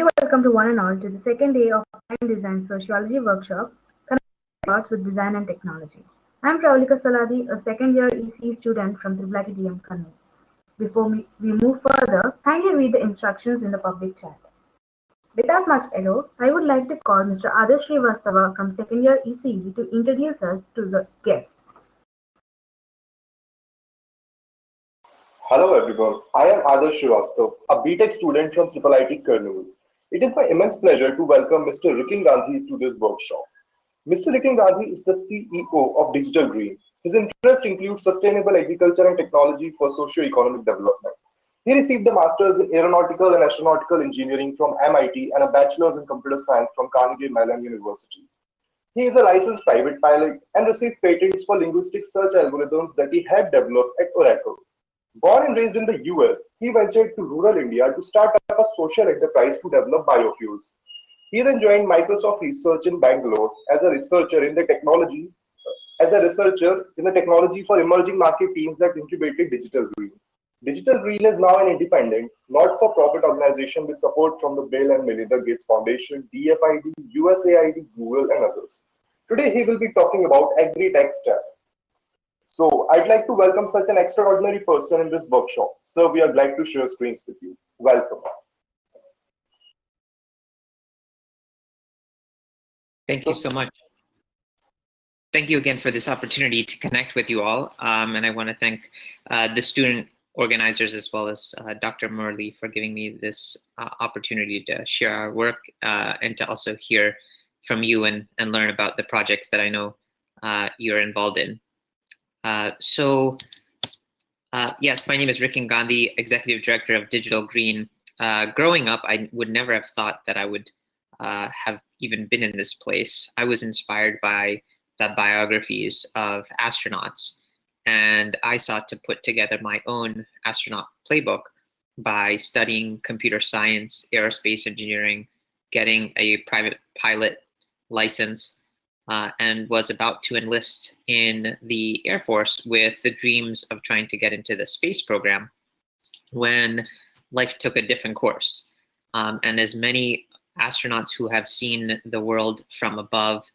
Warmly welcome to one and all to the second day of Design Sociology Workshop, connecting arts with design and technology. I'm Pravalika Saladi, a second year EC student from Triple DM Kannur. Before we move further, kindly read the instructions in the public chat. Without much ado, I would like to call Mr. Adarsh Srivastava from second year ECE to introduce us to the guest. Hello everyone, I am Adarsh Srivastava, a BTech student from IIT Kurnool. It is my immense pleasure to welcome Mr. Rikin Gandhi to this workshop. Mr. Rikin Gandhi is the CEO of Digtal Green. His interest includes sustainable agriculture and technology for socio-economic development. He received a master's in aeronautical and astronautical engineering from MIT and a bachelor's in computer science from Carnegie Mellon University. He is a licensed private pilot and received patents for linguistic search algorithms that he had developed at Oracle. Born and raised in the US, he ventured to rural India to start up a social enterprise to develop biofuels. He then joined Microsoft Research in Bangalore as a researcher in the technology for emerging market teams that incubated Digital Green. Digital Green is now an independent, not-for-profit organization with support from the Bill and Melinda Gates Foundation, DFID, USAID, Google, and others. Today, he will be talking about agri-tech stack. So, I'd like to welcome such an extraordinary person in this workshop. Sir, we are glad to share screens with you. Welcome. Thank you so much. Thank you again for this opportunity to connect with you all. And I want to thank the student organizers as well as Dr. Murli for giving me this opportunity to share our work and to also hear from you and learn about the projects that I know you're involved in. Yes, my name is Rikin Gandhi, Executive Director of Digital Green. Growing up, I would never have thought that I would have even been in this place. I was inspired by the biographies of astronauts, and I sought to put together my own astronaut playbook by studying computer science, aerospace engineering, getting a private pilot license, and was about to enlist in the Air Force with the dreams of trying to get into the space program when life took a different course. And as many astronauts who have seen the world from above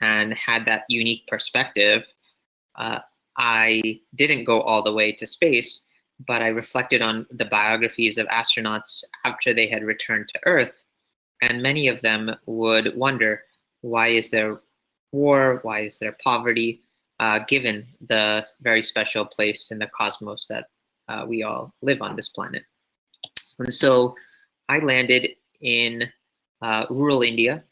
and had that unique perspective, I didn't go all the way to space, but I reflected on the biographies of astronauts after they had returned to Earth, and many of them would wonder, why is there war, why is there poverty, given the very special place in the cosmos that we all live on this planet. And so I landed in rural India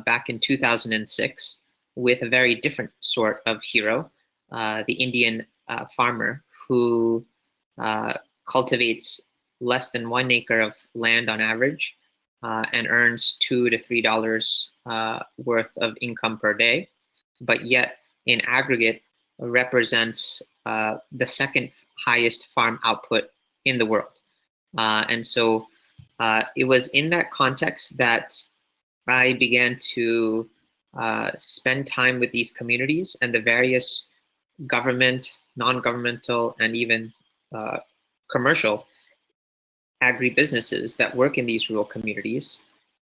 back in 2006 with a very different sort of hero, the Indian farmer who cultivates less than 1 acre of land on average and earns $2 to $3 worth of income per day, but yet in aggregate represents the second highest farm output in the world. And so it was in that context that I began to spend time with these communities and the various government, non-governmental, and even commercial agribusinesses that work in these rural communities,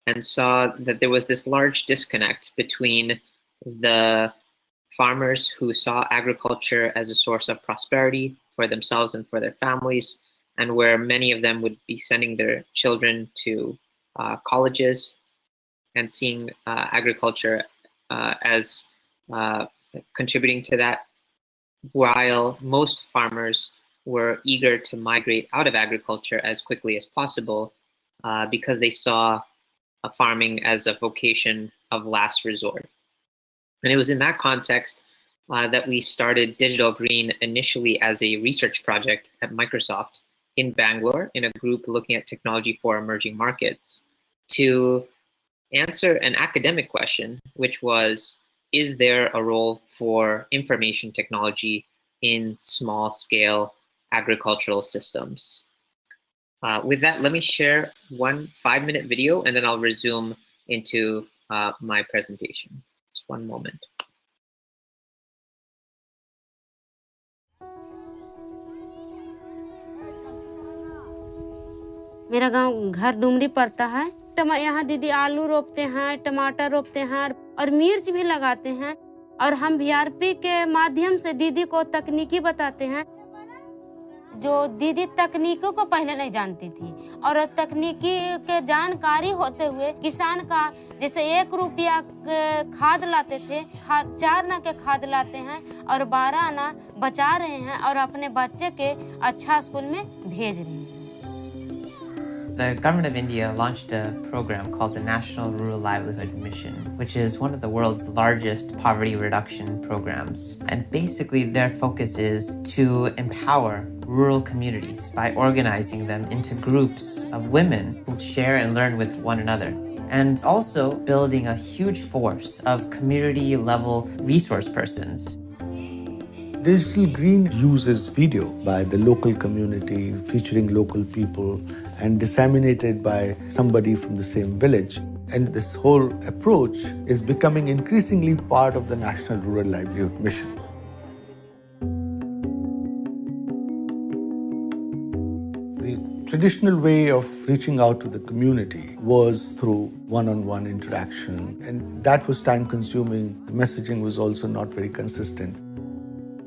and saw that there was this large disconnect between the farmers who saw agriculture as a source of prosperity for themselves and for their families, and where many of them would be sending their children to colleges and seeing agriculture as contributing to that, while most farmers were eager to migrate out of agriculture as quickly as possible because they saw farming as a vocation of last resort. And it was in that context that we started Digital Green initially as a research project at Microsoft in Bangalore in a group looking at technology for emerging markets to answer an academic question, which was, is there a role for information technology in small scale agricultural systems? With that, let me share one 5-minute video and then I'll resume into my presentation. Just one moment. मेरा गांव घर डुमरी पड़ता है यहाँ दीदी आलू रोपते हैं, टमाटर रोपते हैं और मिर्च भी लगाते हैं और हम वीआरपी के माध्यम से दीदी को तकनीकी बताते हैं। जो दीदी तकनीकों को पहले नहीं जानती थी और तकनीकी के जानकारी होते हुए किसान का जैसे 1 रुपया खाद लाते थे, 4 आना के खाद लाते हैं और 12 आना बचा रहे हैं और अपने बच्चे के अच्छा स्कूल में भेज रहे हैं। The government of India launched a program called the National Rural Livelihood Mission, which is one of the world's largest poverty reduction programs. And basically their focus is to empower rural communities by organizing them into groups of women who share and learn with one another. And also building a huge force of community level resource persons. Digtal Green uses video by the local community, featuring local people, and disseminated by somebody from the same village. And this whole approach is becoming increasingly part of the National Rural Livelihood Mission. The traditional way of reaching out to the community was through one-on-one interaction, and that was time-consuming. The messaging was also not very consistent.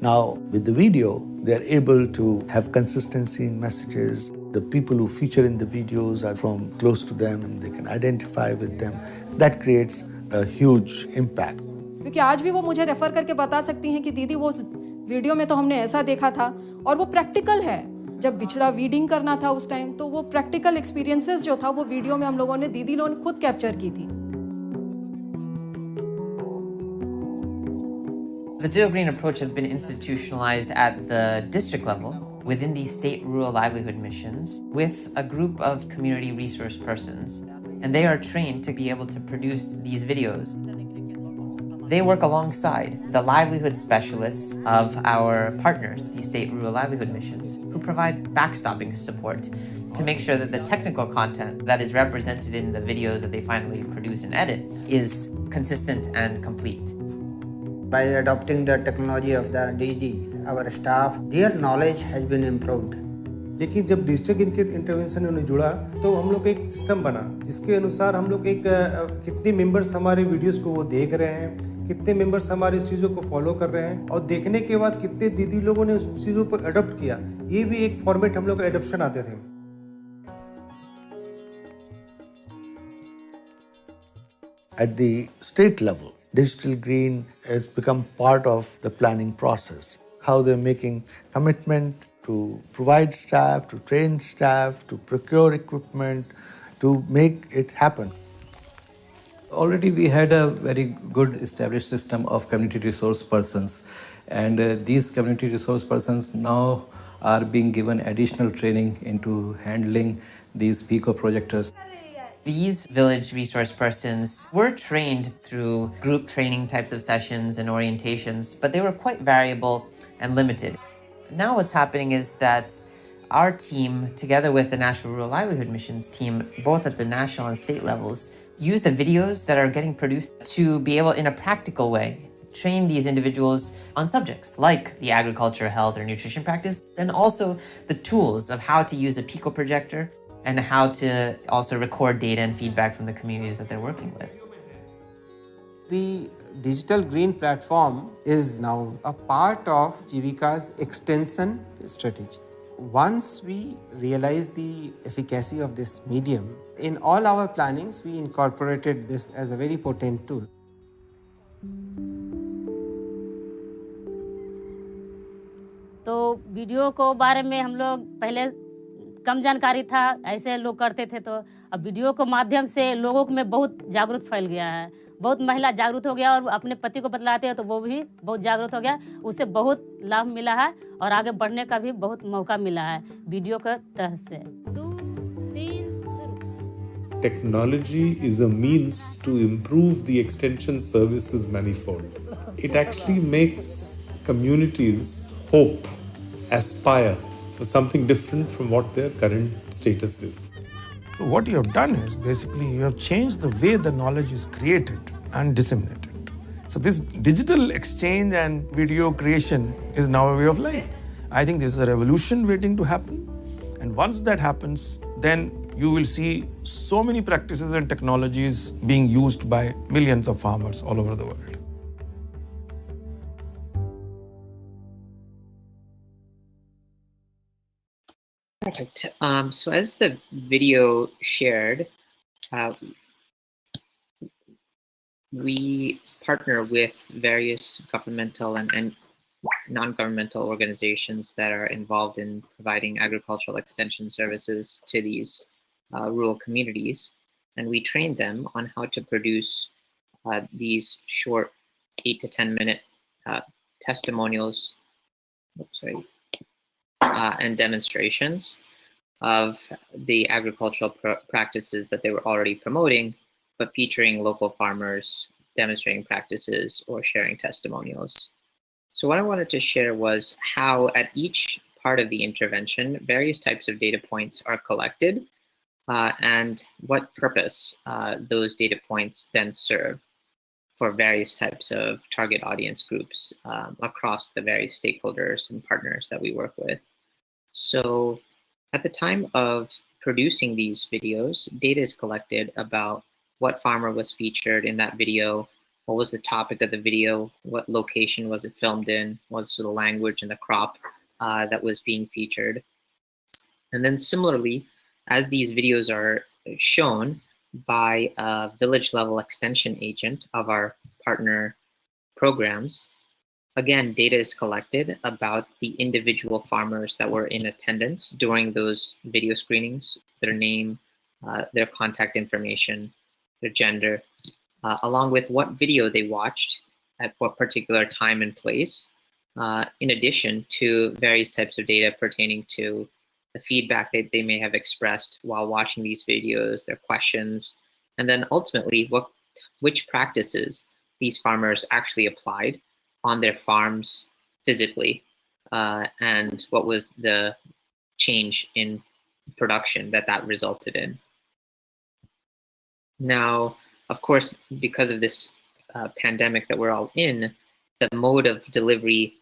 Now, with the video, they're able to have consistency in messages. The people who feature in the videos are from close to them, and they can identify with them. That creates a huge impact. क्योंकि आज भी वो मुझे refer करके बता सकती हैं कि दीदी वो वीडियो में तो हमने ऐसा देखा था और वो प्रैक्टिकल है। जब बिछड़ा वीडिंग करना था उस टाइम तो वो प्रैक्टिकल एक्सपीरियंसेस जो था वो वीडियो में हम लोगों ने दीदी लोगों ने खुद कैप्चर की थी। The Digtal Green approach has been institutionalized at the district level within the state rural livelihood missions with a group of community resource persons. And they are trained to be able to produce these videos. They work alongside the livelihood specialists of our partners, the state rural livelihood missions, who provide backstopping support to make sure that the technical content that is represented in the videos that they finally produce and edit is consistent and complete. By adopting the technology of the DG, our staff, their knowledge has been improved. लेकिन जब digital green के intervention में जुड़ा तो हम लोग एक system बना जिसके अनुसार हम लोग एक कितने मेंबर्स हमारे वीडियोस को वो देख रहे हैं, कितने मेंबर्स हमारे उस चीज़ों को फॉलो कर रहे हैं और देखने के बाद कितने दीदी लोगों ने उस चीज़ों पर अडॉप्ट किया। ये भी एक फॉर्मेट हम लोग एडॉप्शन आते थे। At the state level, Digtal Green has become part of the planning process. How they're making commitment to provide staff, to train staff, to procure equipment, to make it happen. Already we had a very good established system of community resource persons, and these community resource persons now are being given additional training into handling these pico projectors. These village resource persons were trained through group training types of sessions and orientations, but they were quite variable and limited. Now what's happening is that our team, together with the National Rural Livelihood Missions team, both at the national and state levels, use the videos that are getting produced to be able, in a practical way, train these individuals on subjects like the agriculture, health, or nutrition practice, and also the tools of how to use a pico projector and how to also record data and feedback from the communities that they're working with. The Digtal Green platform is now a part of Jivika's extension strategy. Once we realize the efficacy of this medium, in all our plannings, we incorporated this as a very potent tool. तो video को बारे में हम लोग पहले कम जानकारी था, ऐसे लोग करते थे, तो अब वीडियो के माध्यम से लोगों में बहुत जागरूक फैल गया है। बहुत महिला जागरूक हो गया और अपने पति को बतलाते हैं तो वो भी बहुत जागरूक हो गया। उससे बहुत लाभ मिला है और आगे बढ़ने का भी बहुत मौका मिला है वीडियो के तहत से। 2, 3 शुरू। Technology is a means to improve the extension services manifold. It actually makes communities hope, aspire for something different from what their current status is. So what you have done is basically you have changed the way the knowledge is created and disseminated. So this digital exchange and video creation is now a way of life. I think this is a revolution waiting to happen. And once that happens, then you will see so many practices and technologies being used by millions of farmers all over the world. Perfect. So as the video shared, we partner with various governmental and non-governmental organizations that are involved in providing agricultural extension services to these rural communities. And we train them on how to produce these short 8 to 10 minute testimonials and demonstrations of the agricultural practices that they were already promoting, but featuring local farmers demonstrating practices or sharing testimonials. So what I wanted to share was how at each part of the intervention, various types of data points are collected and what purpose those data points then serve for various types of target audience groups across the various stakeholders and partners that we work with. So at the time of producing these videos, data is collected about what farmer was featured in that video, what was the topic of the video, what location was it filmed in, what's the language and the crop that was being featured. And then similarly, as these videos are shown by a village level extension agent of our partner programs, again, data is collected about the individual farmers that were in attendance during those video screenings, their name, their contact information, their gender, along with what video they watched at what particular time and place, in addition to various types of data pertaining to the feedback that they may have expressed while watching these videos, their questions, and then ultimately which practices these farmers actually applied on their farms physically, and what was the change in production that resulted in. Now, of course, because of this pandemic that we're all in, the mode of delivery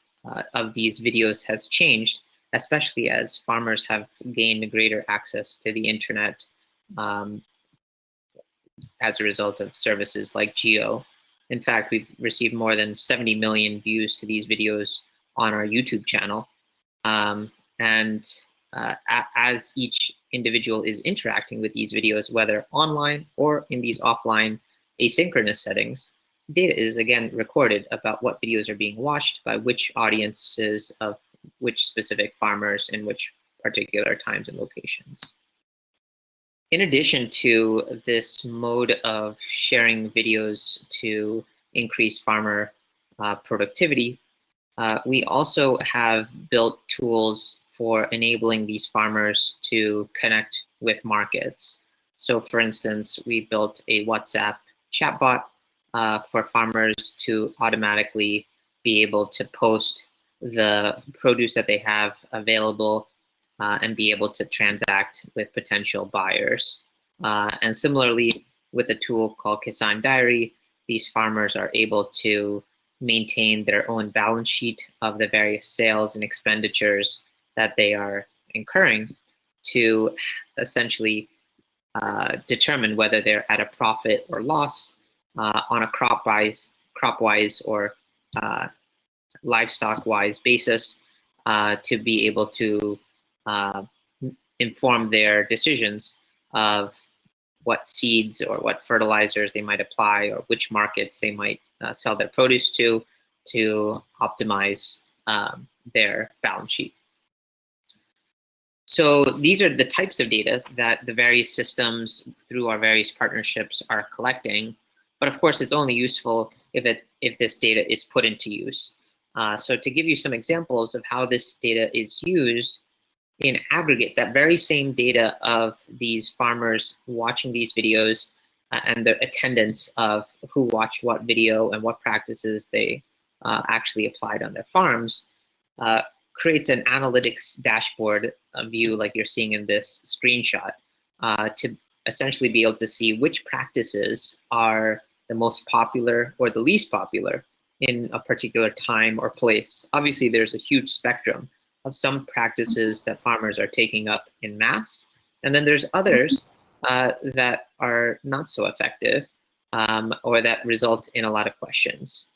of these videos has changed, especially as farmers have gained greater access to the internet as a result of services like Geo. In fact, we've received more than 70 million views to these videos on our YouTube channel. As each individual is interacting with these videos, whether online or in these offline asynchronous settings, data is again recorded about what videos are being watched by which audiences of which specific farmers in which particular times and locations. In addition to this mode of sharing videos to increase farmer productivity, we also have built tools for enabling these farmers to connect with markets. So for instance, we built a WhatsApp chatbot for farmers to automatically be able to post the produce that they have available and be able to transact with potential buyers. And similarly, with a tool called Kisan Diary, these farmers are able to maintain their own balance sheet of the various sales and expenditures that they are incurring to essentially determine whether they're at a profit or loss on a crop-wise or livestock-wise basis to be able to inform their decisions of what seeds or what fertilizers they might apply or which markets they might sell their produce to optimize their balance sheet. So these are the types of data that the various systems through our various partnerships are collecting. But of course, it's only useful if this data is put into use. So to give you some examples of how this data is used, in aggregate, that very same data of these farmers watching these videos and the attendance of who watched what video and what practices they actually applied on their farms creates an analytics dashboard view like you're seeing in this screenshot to essentially be able to see which practices are the most popular or the least popular in a particular time or place. Obviously, there's a huge spectrum of some practices that farmers are taking up in mass, And then there's others that are not so effective or that result in a lot of questions.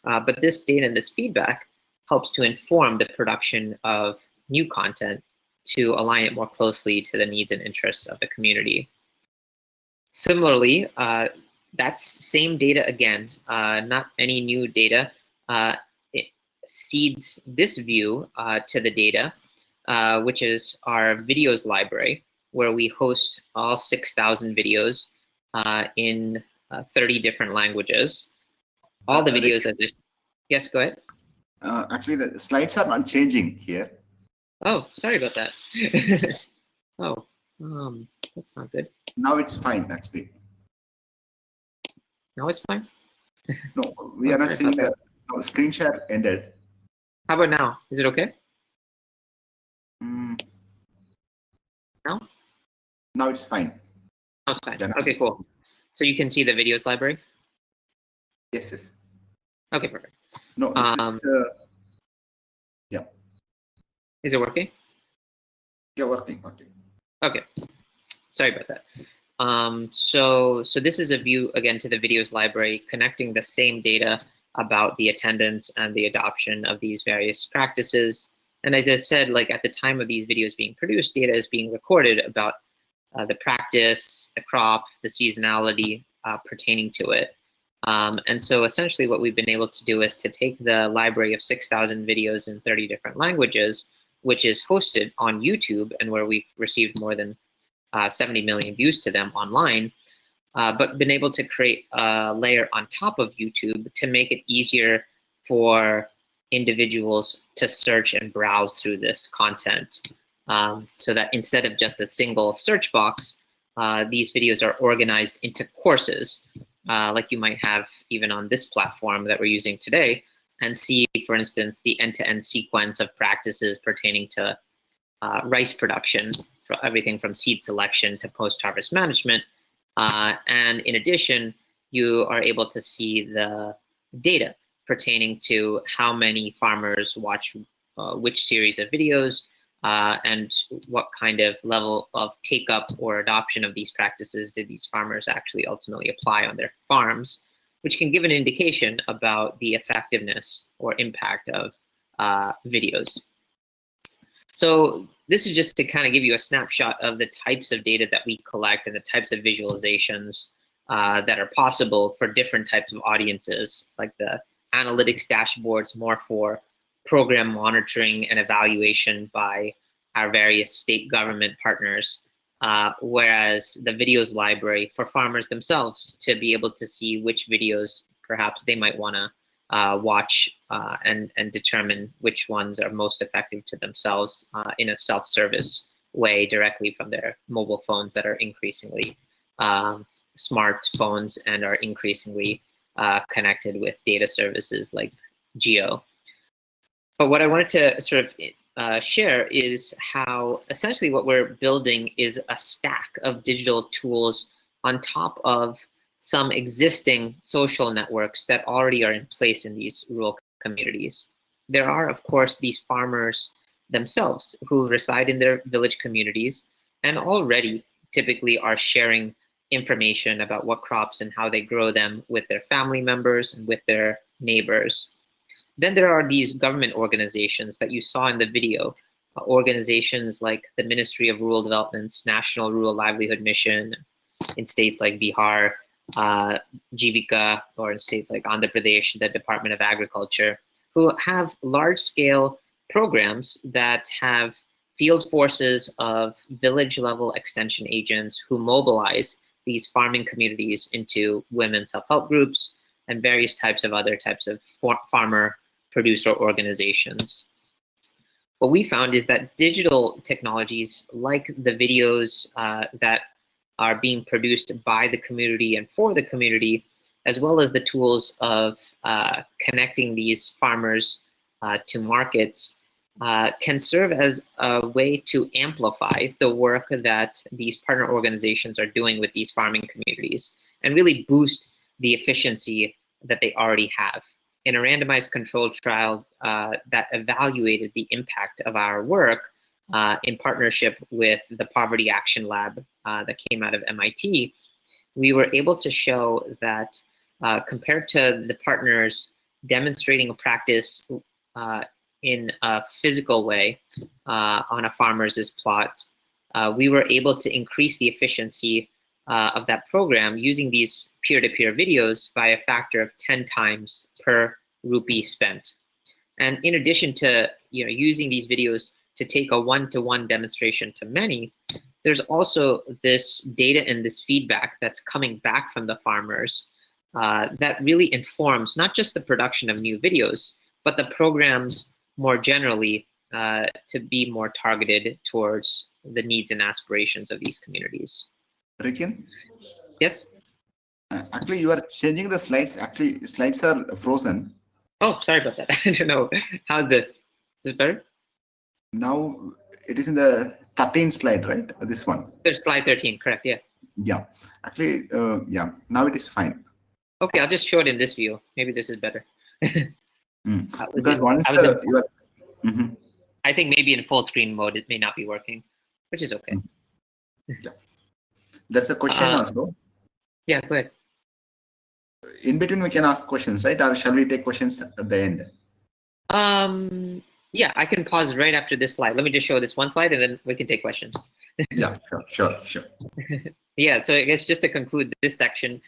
But this data and this feedback helps to inform the production of new content to align it more closely to the needs and interests of the community. Similarly, that's same data again, not any new data. It seeds this view to the data, which is our videos library, where we host all 6,000 videos in 30 different languages. All the videos as yes, go ahead. Actually, the slides are not changing here. Oh, sorry about that. Oh, that's not good. Now it's fine, actually. Now it's fine? No, we are not seeing the screen share ended. How about now? Is it okay? Now? Now it's fine. Now it's fine. Okay, cool. So you can see the videos library? Yes, yes. Okay, perfect. No, it's just, yeah. Is it working? Yeah, working. Okay. Sorry about that. So this is a view again to the videos library, connecting the same data about the attendance and the adoption of these various practices. And as I said, like at the time of these videos being produced, data is being recorded about the practice, the crop, the seasonality pertaining to it. And so essentially what we've been able to do is to take the library of 6,000 videos in 30 different languages, which is hosted on YouTube and where we've received more than 70 million views to them online, but been able to create a layer on top of YouTube to make it easier for individuals to search and browse through this content. So that instead of just a single search box, these videos are organized into courses, like you might have even on this platform that we're using today, and see, for instance, the end-to-end sequence of practices pertaining to rice production, for everything from seed selection to post-harvest management. And in addition, you are able to see the data pertaining to how many farmers watch which series of videos, and what kind of level of take-up or adoption of these practices did these farmers actually ultimately apply on their farms, which can give an indication about the effectiveness or impact of videos. So this is just to kind of give you a snapshot of the types of data that we collect and the types of visualizations that are possible for different types of audiences, like the analytics dashboards more for program monitoring and evaluation by our various state government partners, whereas the videos library for farmers themselves to be able to see which videos perhaps they might want to watch and determine which ones are most effective to themselves in a self-service way directly from their mobile phones that are increasingly smartphones and are increasingly connected with data services like Geo. But what I wanted to sort of share is how essentially what we're building is a stack of digital tools on top of some existing social networks that already are in place in these rural communities. There are, of course, these farmers themselves who reside in their village communities and already typically are sharing information about what crops and how they grow them with their family members and with their neighbors. Then there are these government organizations that you saw in the video, organizations like the Ministry of Rural Development's National Rural Livelihood Mission in states like Bihar, Jivika, or in states like Andhra Pradesh, the Department of Agriculture, who have large-scale programs that have field forces of village-level extension agents who mobilize these farming communities into women self-help groups and various types of other types of farmer producer organizations. What we found is that digital technologies like the videos that are being produced by the community and for the community, as well as the tools of connecting these farmers to markets, can serve as a way to amplify the work that these partner organizations are doing with these farming communities and really boost the efficiency that they already have. In a randomized controlled trial that evaluated the impact of our work, in partnership with the Poverty Action Lab that came out of MIT, we were able to show that compared to the partners demonstrating a practice in a physical way on a farmer's plot, we were able to increase the efficiency of that program using these peer-to-peer videos by a factor of 10 times per rupee spent. And in addition to using these videos to take a one-to-one demonstration to many, there's also this data and this feedback that's coming back from the farmers that really informs not just the production of new videos, but the programs more generally to be more targeted towards the needs and aspirations of these communities. Rikin? Yes? Actually, you are changing the slides. Actually, slides are frozen. Oh, sorry about that. I don't know. How's this? Is this better? Now it is in the 13th slide, right? This one. There's slide 13, correct, yeah. Yeah. Actually, yeah, now it is fine. Okay, I'll just show it in this view. Maybe this is better. Because once you are, I think maybe in full screen mode, it may not be working, which is okay. Yeah. There's a question also. Yeah, go ahead. In between, we can ask questions, right? Or shall we take questions at the end? Yeah, I can pause right after this slide. Let me just show this one slide and then we can take questions. Yeah, sure. Yeah, so I guess just to conclude this section,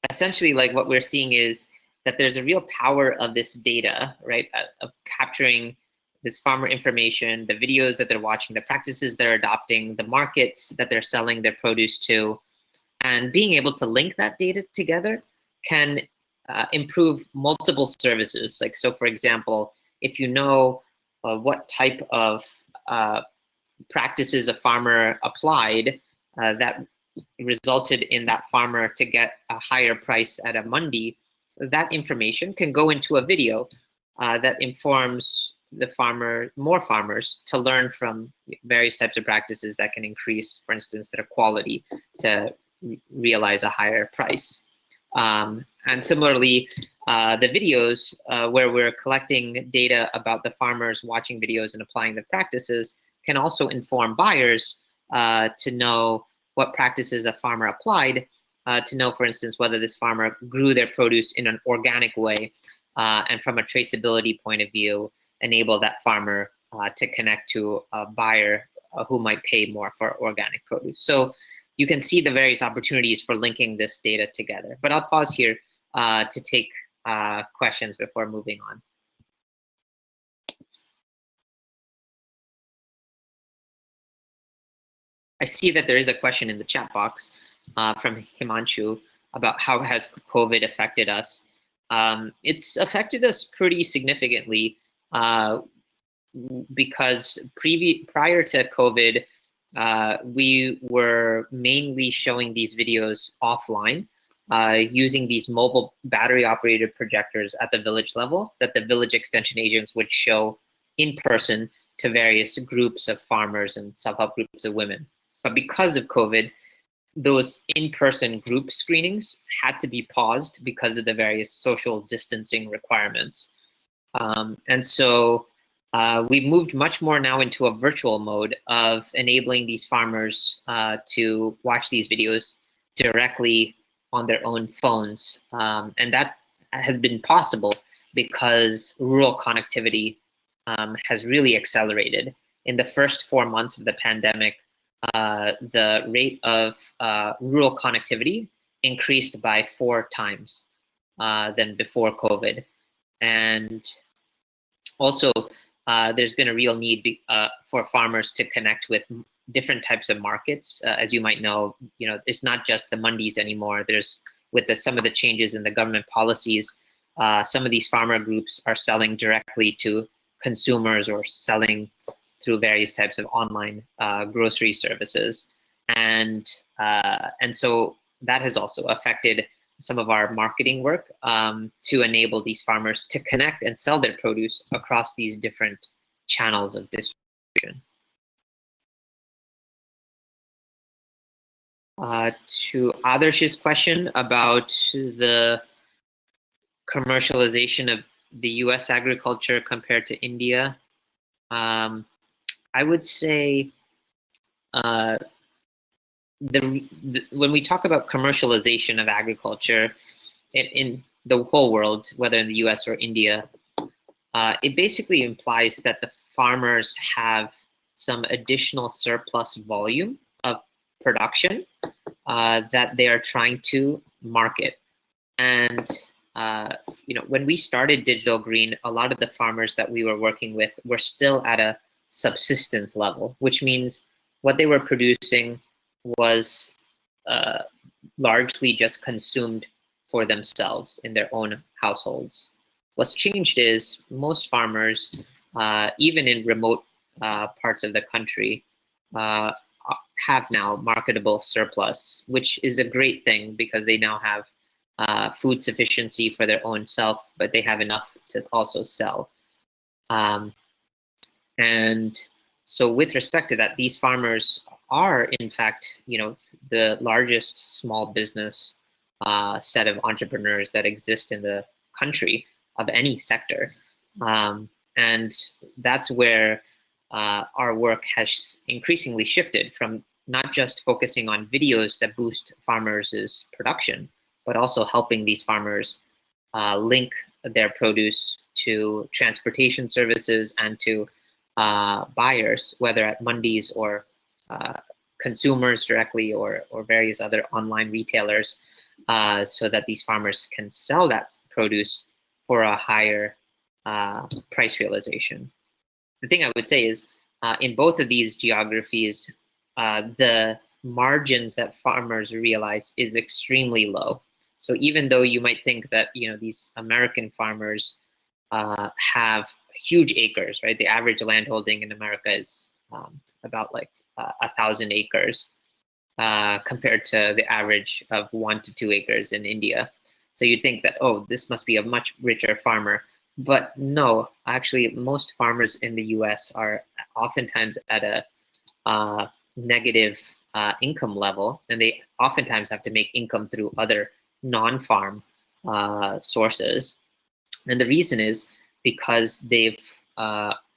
essentially like what we're seeing is that there's a real power of this data, right? Of capturing this farmer information, the videos that they're watching, the practices they're adopting, the markets that they're selling their produce to, and being able to link that data together can improve multiple services. Like, so for example, if you know what type of practices a farmer applied that resulted in that farmer to get a higher price at a mandi, that information can go into a video that informs the more farmers to learn from various types of practices that can increase, for instance, their quality to realize a higher price. And similarly, the videos where we're collecting data about the farmers watching videos and applying the practices can also inform buyers to know what practices a farmer applied, to know, for instance, whether this farmer grew their produce in an organic way, and from a traceability point of view, enable that farmer to connect to a buyer who might pay more for organic produce. So you can see the various opportunities for linking this data together. But I'll pause here to take questions before moving on. I see that there is a question in the chat box from Himanshu about how has COVID affected us. It's affected us pretty significantly because prior to COVID, we were mainly showing these videos offline using these mobile battery-operated projectors at the village level that the village extension agents would show in person to various groups of farmers and self-help groups of women. But because of COVID, those in-person group screenings had to be paused because of the various social distancing requirements. And so we've moved much more now into a virtual mode of enabling these farmers to watch these videos directly on their own phones. And that has been possible because rural connectivity has really accelerated. In the first 4 months of the pandemic, the rate of rural connectivity increased by 4 times than before COVID. And also, there's been a real need for farmers to connect with different types of markets. As you might know, it's not just the mandis anymore. There's, with some of the changes in the government policies, some of these farmer groups are selling directly to consumers or selling through various types of online grocery services. And so that has also affected some of our marketing work to enable these farmers to connect and sell their produce across these different channels of distribution. To Adarsh's question about the commercialization of the US agriculture compared to India, I would say uh, when we talk about commercialization of agriculture in the whole world, whether in the US or India, it basically implies that the farmers have some additional surplus volume of production that they are trying to market. And when we started Digital Green, a lot of the farmers that we were working with were still at a subsistence level, which means what they were producing was largely just consumed for themselves in their own households. What's changed is most farmers, even in remote parts of the country, have now marketable surplus, which is a great thing because they now have food sufficiency for their own self, but they have enough to also sell. And so with respect to that, these farmers are, in fact, the largest small business set of entrepreneurs that exist in the country of any sector. And that's where our work has increasingly shifted from not just focusing on videos that boost farmers' production, but also helping these farmers link their produce to transportation services and to buyers, whether at mandis or consumers directly or various other online retailers, so that these farmers can sell that produce for a higher price realization. The thing I would say is in both of these geographies, the margins that farmers realize is extremely low. So even though you might think that these American farmers have huge acres, right? The average landholding in America is about like 1,000 acres compared to the average of 1 to 2 acres in India. So you'd think that, oh, this must be a much richer farmer. But no, actually, most farmers in the US are oftentimes at a negative income level, and they oftentimes have to make income through other non-farm sources. And the reason is because they've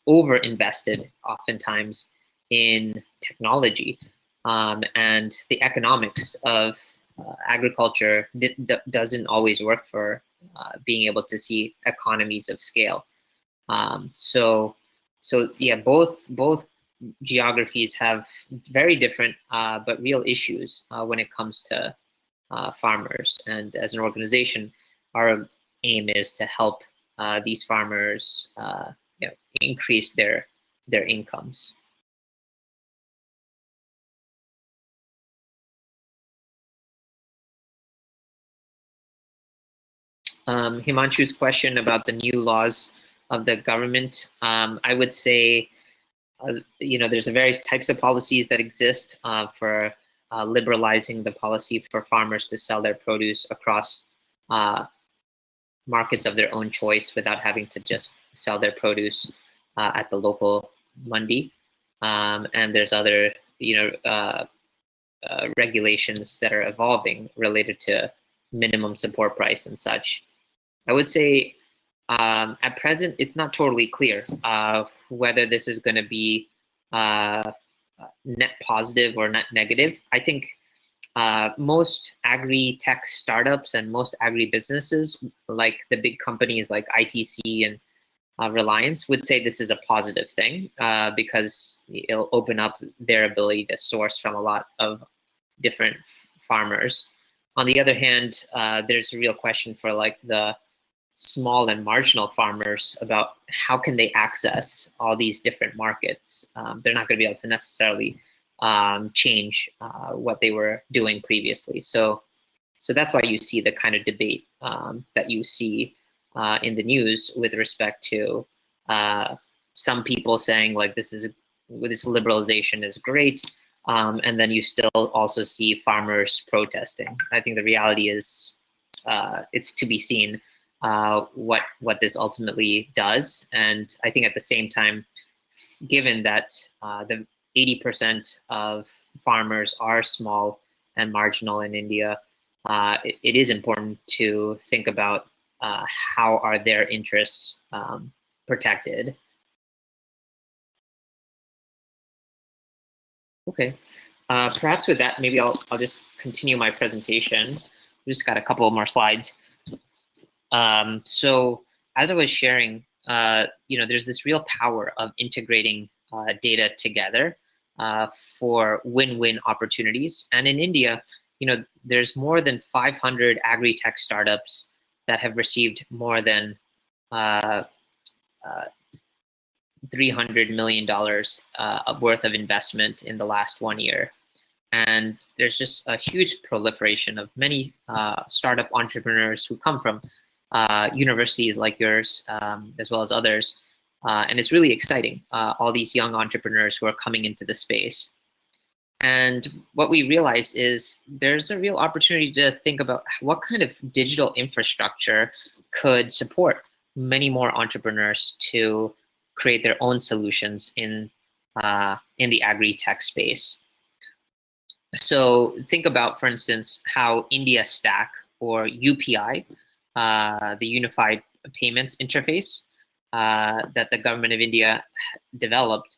over-invested oftentimes in technology, and the economics of agriculture doesn't always work for being able to see economies of scale. So yeah, both geographies have very different but real issues when it comes to farmers. And as an organization, our aim is to help these farmers increase their incomes. Himanshu's question about the new laws of the government, I would say, there's various types of policies that exist for liberalizing the policy for farmers to sell their produce across markets of their own choice without having to just sell their produce at the local mandi. And there's other, regulations that are evolving related to minimum support price and such. I would say at present, it's not totally clear whether this is going to be net positive or net negative. I think most agri-tech startups and most agri-businesses, like the big companies like ITC and Reliance, would say this is a positive thing because it'll open up their ability to source from a lot of different farmers. On the other hand, there's a real question for like the small and marginal farmers about how can they access all these different markets. They're not going to be able to necessarily change what they were doing previously. So that's why you see the kind of debate that you see in the news with respect to some people saying like this liberalization is great, and then you still also see farmers protesting. I think the reality is it's to be seen what this ultimately does. And I think at the same time, given that the 80% of farmers are small and marginal in India, it is important to think about how are their interests protected. Okay. Perhaps with that, maybe I'll just continue my presentation. We just got a couple more slides. So as I was sharing, there's this real power of integrating data together for win-win opportunities. And in India, there's more than 500 agri-tech startups that have received more than $300 million worth of investment in the last 1 year. And there's just a huge proliferation of many startup entrepreneurs who come from universities like yours, as well as others. And it's really exciting, all these young entrepreneurs who are coming into the space. And what we realize is there's a real opportunity to think about what kind of digital infrastructure could support many more entrepreneurs to create their own solutions in the agri-tech space. So think about, for instance, how India Stack, or UPI, the Unified Payments Interface that the government of India developed,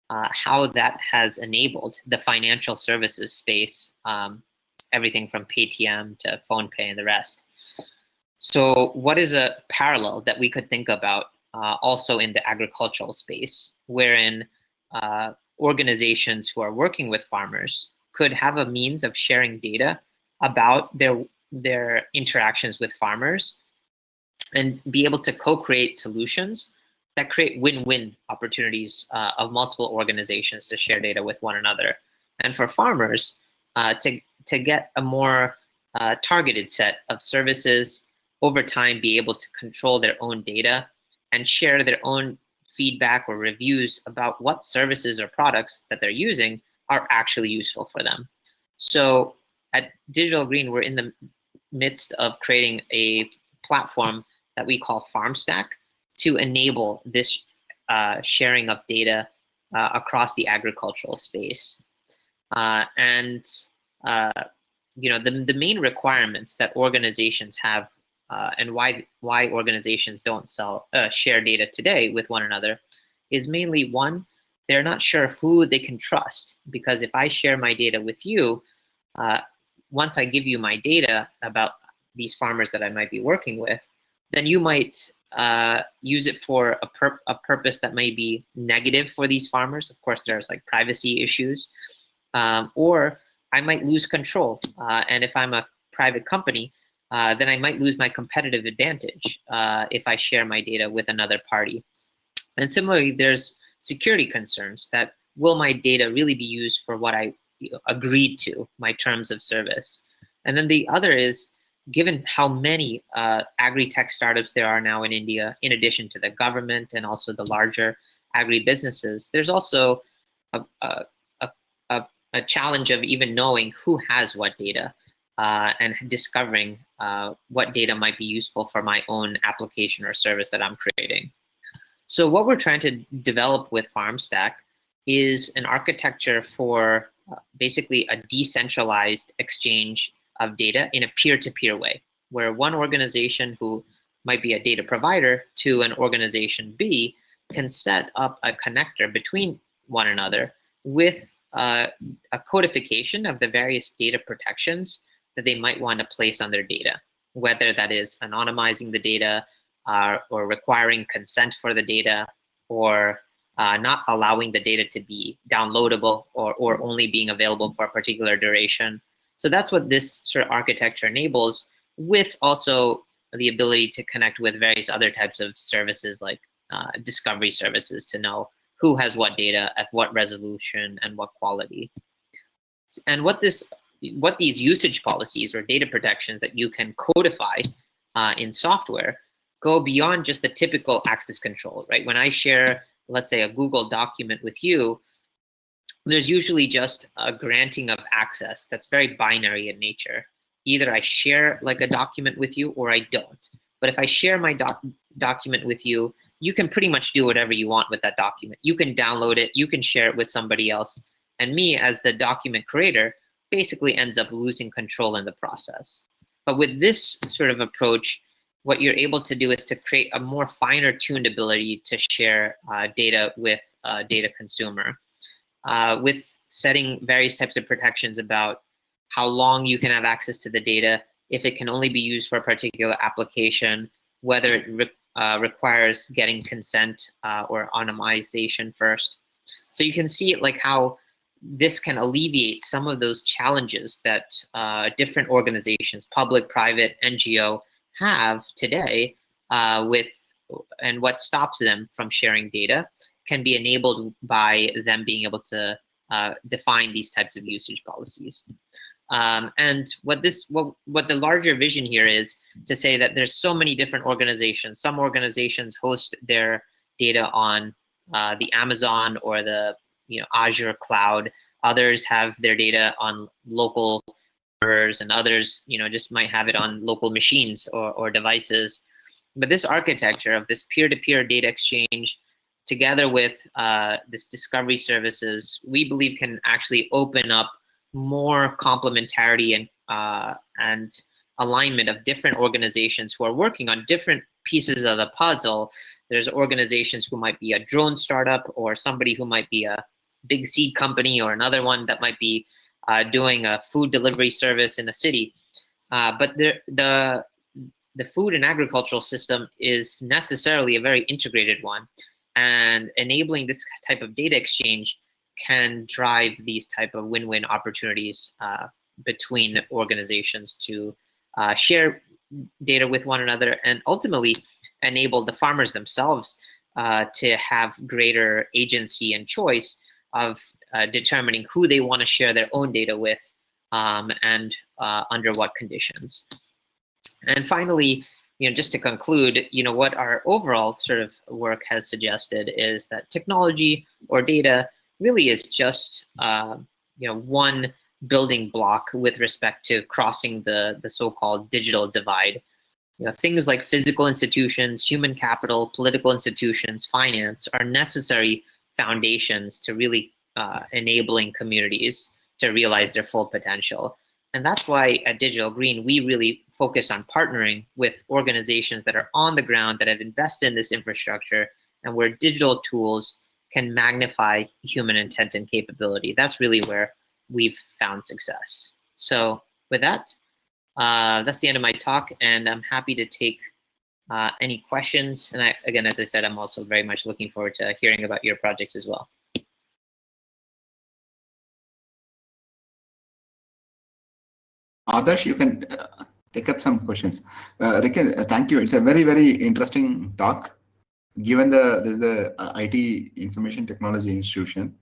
how that has enabled the financial services space, everything from Paytm to PhonePe and the rest. So what is a parallel that we could think about also in the agricultural space, wherein organizations who are working with farmers could have a means of sharing data about their interactions with farmers and be able to co-create solutions that create win-win opportunities of multiple organizations to share data with one another. And for farmers, to get a more targeted set of services, over time be able to control their own data and share their own feedback or reviews about what services or products that they're using are actually useful for them. So at Digital Green, we're in the midst of creating a platform that we call FarmStack to enable this sharing of data across the agricultural space. The main requirements that organizations have and why organizations don't share data today with one another is mainly, one, they're not sure who they can trust, because if I share my data with you, once I give you my data about these farmers that I might be working with, then you might use it for a purpose that may be negative for these farmers. Of course, there's like privacy issues, or I might lose control. And if I'm a private company, then I might lose my competitive advantage if I share my data with another party. And similarly, there's security concerns that will my data really be used for what I agreed to, my terms of service. And then the other is, given how many agri-tech startups there are now in India, in addition to the government and also the larger agri-businesses, there's also a challenge of even knowing who has what data and discovering what data might be useful for my own application or service that I'm creating. So what we're trying to develop with FarmStack is an architecture for basically a decentralized exchange of data in a peer-to-peer way, where one organization who might be a data provider to an organization B can set up a connector between one another with a codification of the various data protections that they might want to place on their data, whether that is anonymizing the data or requiring consent for the data, or not allowing the data to be downloadable or only being available for a particular duration. So that's what this sort of architecture enables, with also the ability to connect with various other types of services like discovery services to know who has what data at what resolution and what quality. And what these usage policies or data protections that you can codify in software go beyond just the typical access control, right? When I share, let's say, a Google document with you, there's usually just a granting of access that's very binary in nature. Either I share like a document with you or I don't. But if I share my document with you, you can pretty much do whatever you want with that document. You can download it, you can share it with somebody else. And me, as the document creator, basically ends up losing control in the process. But with this sort of approach, what you're able to do is to create a more finer tuned ability to share data with a data consumer. With setting various types of protections about how long you can have access to the data, if it can only be used for a particular application, whether it requires getting consent or anonymization first. So you can see like how this can alleviate some of those challenges that different organizations, public, private, NGO, have today and what stops them from sharing data can be enabled by them being able to define these types of usage policies. And what the larger vision here is to say that there's so many different organizations. Some organizations host their data on the Amazon or the Azure cloud. Others have their data on local servers, and others just might have it on local machines or devices. But this architecture of this peer-to-peer data exchange, together with this discovery services, we believe can actually open up more complementarity and alignment of different organizations who are working on different pieces of the puzzle. There's organizations who might be a drone startup, or somebody who might be a big seed company, or another one that might be doing a food delivery service in a city. But the food and agricultural system is necessarily a very integrated one, and enabling this type of data exchange can drive these type of win-win opportunities between organizations to share data with one another, and ultimately enable the farmers themselves to have greater agency and choice of determining who they want to share their own data with and under what conditions. And finally, just to conclude, what our overall sort of work has suggested is that technology or data really is just one building block with respect to crossing the so-called digital divide. Things like physical institutions, human capital, political institutions, finance are necessary foundations to really enabling communities to realize their full potential. And that's why at Digital Green, we really focus on partnering with organizations that are on the ground, that have invested in this infrastructure, and where digital tools can magnify human intent and capability. That's really where we've found success. So with that, that's the end of my talk, and I'm happy to take any questions. And again, as I said, I'm also very much looking forward to hearing about your projects as well. Adarsh, you can take up some questions. Rikin, thank you. It's a very, very interesting talk. Given this is the IT Information Technology Institution.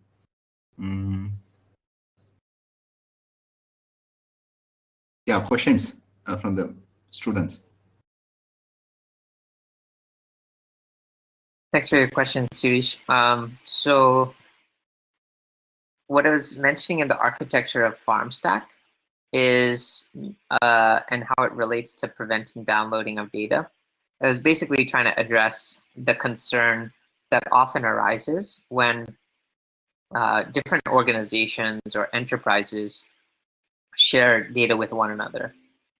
Yeah, questions from the students. Thanks for your question, Suresh. So what I was mentioning in the architecture of FarmStack is, and how it relates to preventing downloading of data. I was basically trying to address the concern that often arises when different organizations or enterprises share data with one another.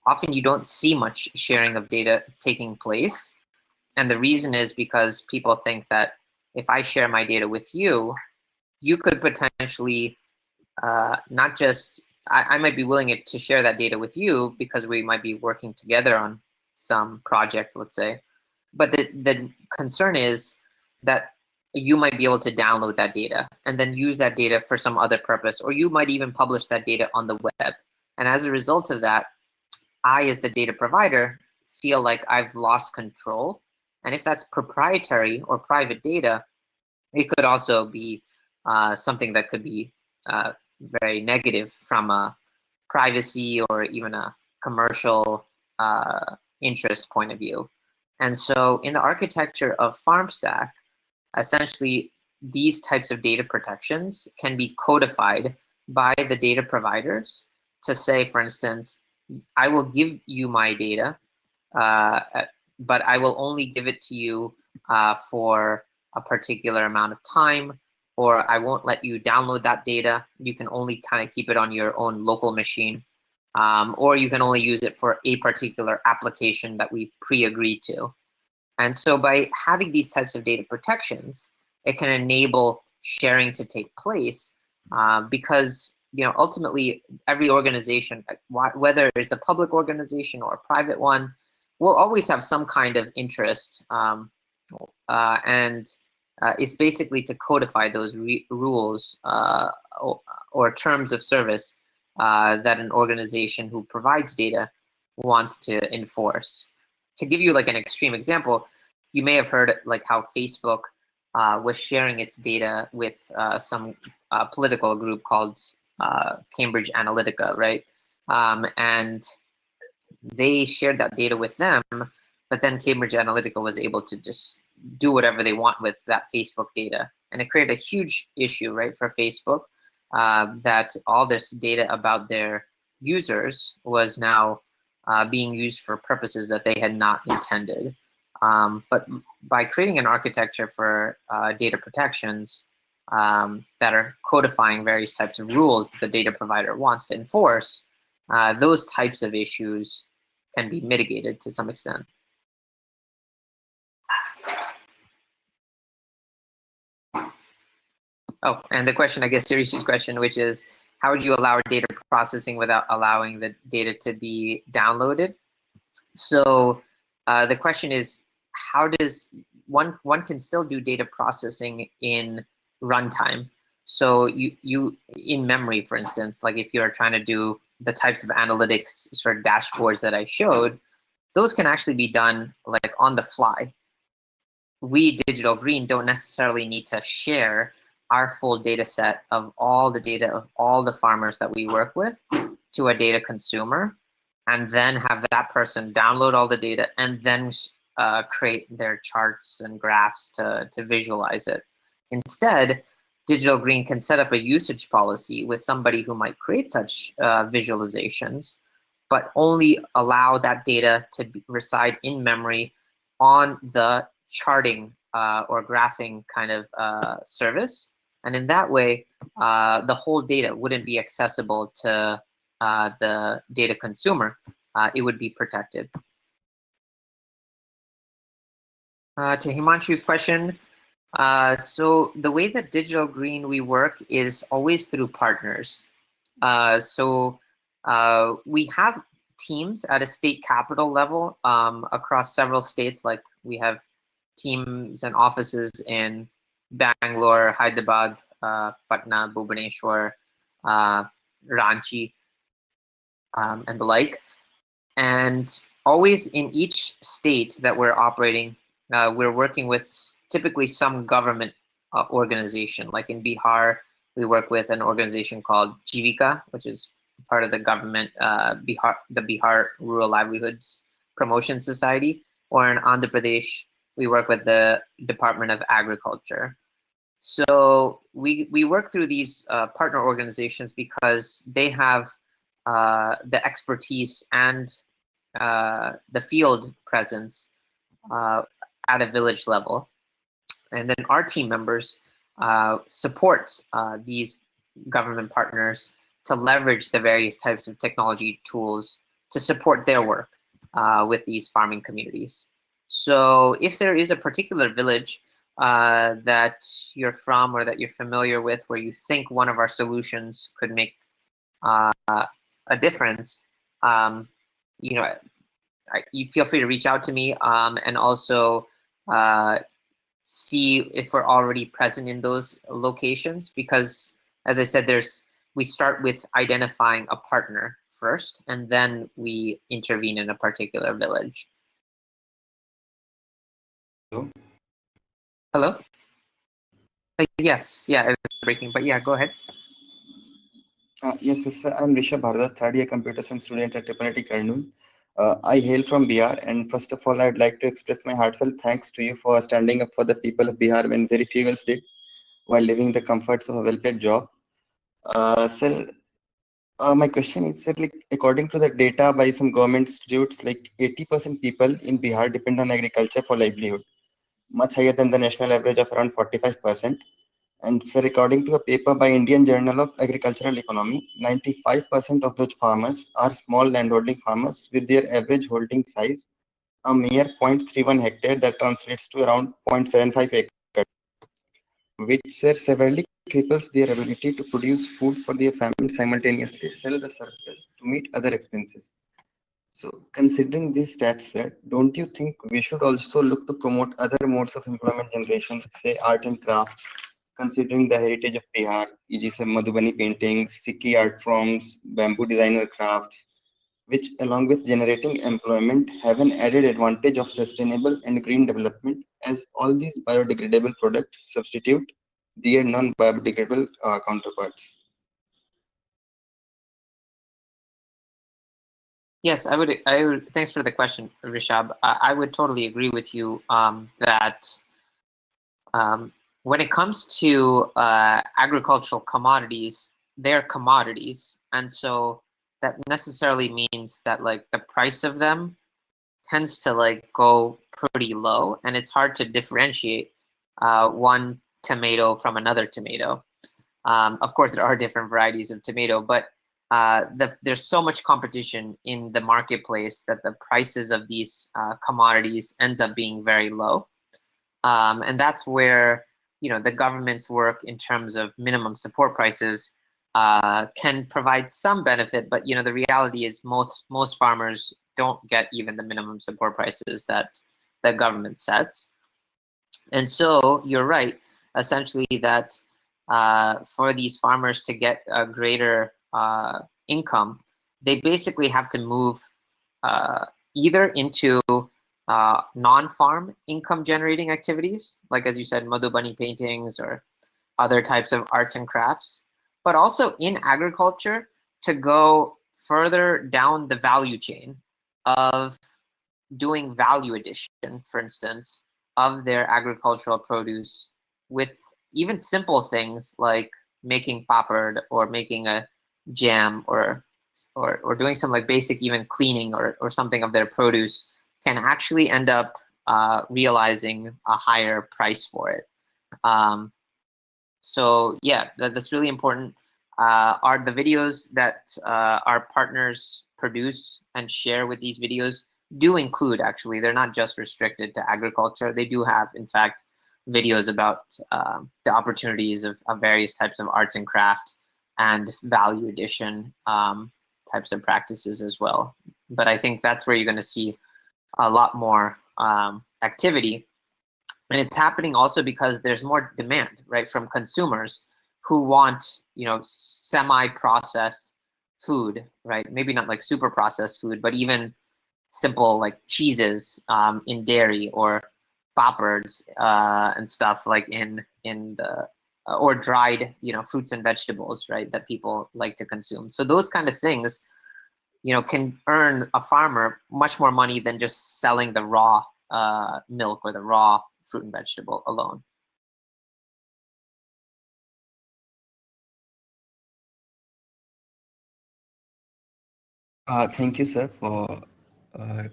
Often you don't see much sharing of data taking place. And the reason is because people think that if I share my data with you, you could potentially not just, I might be willing to share that data with you because we might be working together on some project, let's say. But the concern is that you might be able to download that data and then use that data for some other purpose, or you might even publish that data on the web. And as a result of that, I, as the data provider, feel like I've lost control. And if that's proprietary or private data, it could also be something that could be very negative from a privacy or even a commercial interest point of view. And so in the architecture of FarmStack, essentially these types of data protections can be codified by the data providers to say, for instance, I will give you my data, but I will only give it to you for a particular amount of time, or I won't let you download that data. You can only kind of keep it on your own local machine, or you can only use it for a particular application that we pre-agreed to. And so by having these types of data protections, it can enable sharing to take place because ultimately every organization, whether it's a public organization or a private one, will always have some kind of interest, and it's basically to codify those rules or terms of service that an organization who provides data wants to enforce. To give you like an extreme example, you may have heard like how Facebook was sharing its data with some political group called Cambridge Analytica, right? And they shared that data with them, but then Cambridge Analytica was able to just do whatever they want with that Facebook data. And it created a huge issue, right, for Facebook, that all this data about their users was now being used for purposes that they had not intended. But by creating an architecture for data protections that are codifying various types of rules that the data provider wants to enforce, those types of issues can be mitigated to some extent. Oh, and the question, I guess, Sirishi's question, which is, how would you allow data processing without allowing the data to be downloaded? So the question is, how does one can still do data processing in runtime? So you in memory, for instance, like if you're trying to do the types of analytics sort of dashboards that I showed, those can actually be done like on the fly. We, Digital Green, don't necessarily need to share our full data set of all the data of all the farmers that we work with to a data consumer, and then have that person download all the data and then create their charts and graphs to visualize it. Instead, Digital Green can set up a usage policy with somebody who might create such visualizations, but only allow that data to reside in memory on the charting or graphing kind of service. And in that way, the whole data wouldn't be accessible to the data consumer. It would be protected. To Himanshu's question, so the way that Digital Green we work is always through partners. So we have teams at a state capital level across several states. Like we have teams and offices in Bangalore, Hyderabad, Patna, Bhubaneswar, Ranchi, and the like. And always in each state that we're operating, we're working with typically some government organization. Like in Bihar, we work with an organization called Jivika, which is part of the government, the Bihar Rural Livelihoods Promotion Society. Or in Andhra Pradesh, we work with the Department of Agriculture. So we work through these partner organizations because they have the expertise and the field presence at a village level. And then our team members support these government partners to leverage the various types of technology tools to support their work with these farming communities. So if there is a particular village that you're from or that you're familiar with where you think one of our solutions could make a difference, you feel free to reach out to me and also see if we're already present in those locations, because as I said, we start with identifying a partner first, and then we intervene in a particular village. Hello? Yes, yeah, it's breaking, but yeah, go ahead. Yes, sir. I'm Rishabh Bhardas, third year computer science student at IIT Karnool. I hail from Bihar, and first of all, I'd like to express my heartfelt thanks to you for standing up for the people of Bihar when very few else did, while living the comforts of a well-paid job. Sir, my question is, sir, like according to the data by some government institutes, like 80% people in Bihar depend on agriculture for livelihood, much higher than the national average of around 45%. And sir, according to a paper by Indian Journal of Agricultural Economy, 95% of those farmers are small landholding farmers with their average holding size a mere 0.31 hectare, that translates to around 0.75 acres, which sir severely cripples their ability to produce food for their family, simultaneously sell the surplus to meet other expenses. So, considering these stats set, don't you think we should also look to promote other modes of employment generation, say art and crafts, considering the heritage of Bihar, e.g., some Madhubani paintings, Sikhi art forms, bamboo designer crafts, which, along with generating employment, have an added advantage of sustainable and green development, as all these biodegradable products substitute their non-biodegradable counterparts. Yes, I would. I would. Thanks for the question, Rishab. I would totally agree with you that when it comes to agricultural commodities, they're commodities, and so that necessarily means that like the price of them tends to like go pretty low, and it's hard to differentiate one tomato from another tomato. Of course, there are different varieties of tomato, but there's so much competition in the marketplace that the prices of these commodities ends up being very low. And that's where the government's work in terms of minimum support prices can provide some benefit, but the reality is most farmers don't get even the minimum support prices that the government sets. And so you're right, essentially, that for these farmers to get a greater income, they basically have to move either into non-farm income generating activities, like as you said, Madhubani paintings or other types of arts and crafts, but also in agriculture to go further down the value chain of doing value addition, for instance, of their agricultural produce with even simple things like making papad or making a jam or doing some like basic even cleaning or something of their produce can actually end up realizing a higher price for it. So yeah, that's really important. Are the videos that our partners produce and share with these videos do include, actually, they're not just restricted to agriculture. They do have, in fact, videos about the opportunities of various types of arts and craft and value addition types of practices as well. But I think that's where you're going to see a lot more activity. And it's happening also because there's more demand, right, from consumers who want, semi-processed food, right? Maybe not like super processed food, but even simple like cheeses in dairy or papads and stuff like in the or dried, fruits and vegetables, right, that people like to consume. So those kind of things, can earn a farmer much more money than just selling the raw milk or the raw fruit and vegetable alone. Thank you, sir, for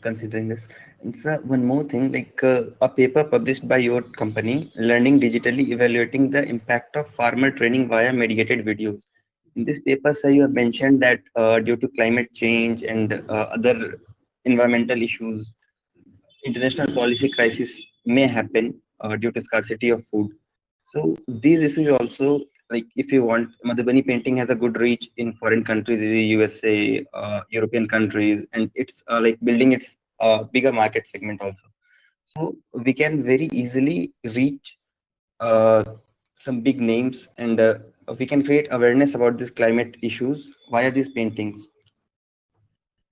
considering this. And sir, one more thing, like a paper published by your company, Learning Digitally, Evaluating the Impact of Farmer Training via Mediated Videos. In this paper, sir, you have mentioned that due to climate change and other environmental issues, international policy crisis may happen due to scarcity of food. So these issues also, like if you want, Madhubani painting has a good reach in foreign countries, the USA, European countries, and it's like building its bigger market segment also. So we can very easily reach uh, some big names, and we can create awareness about these climate issues via these paintings.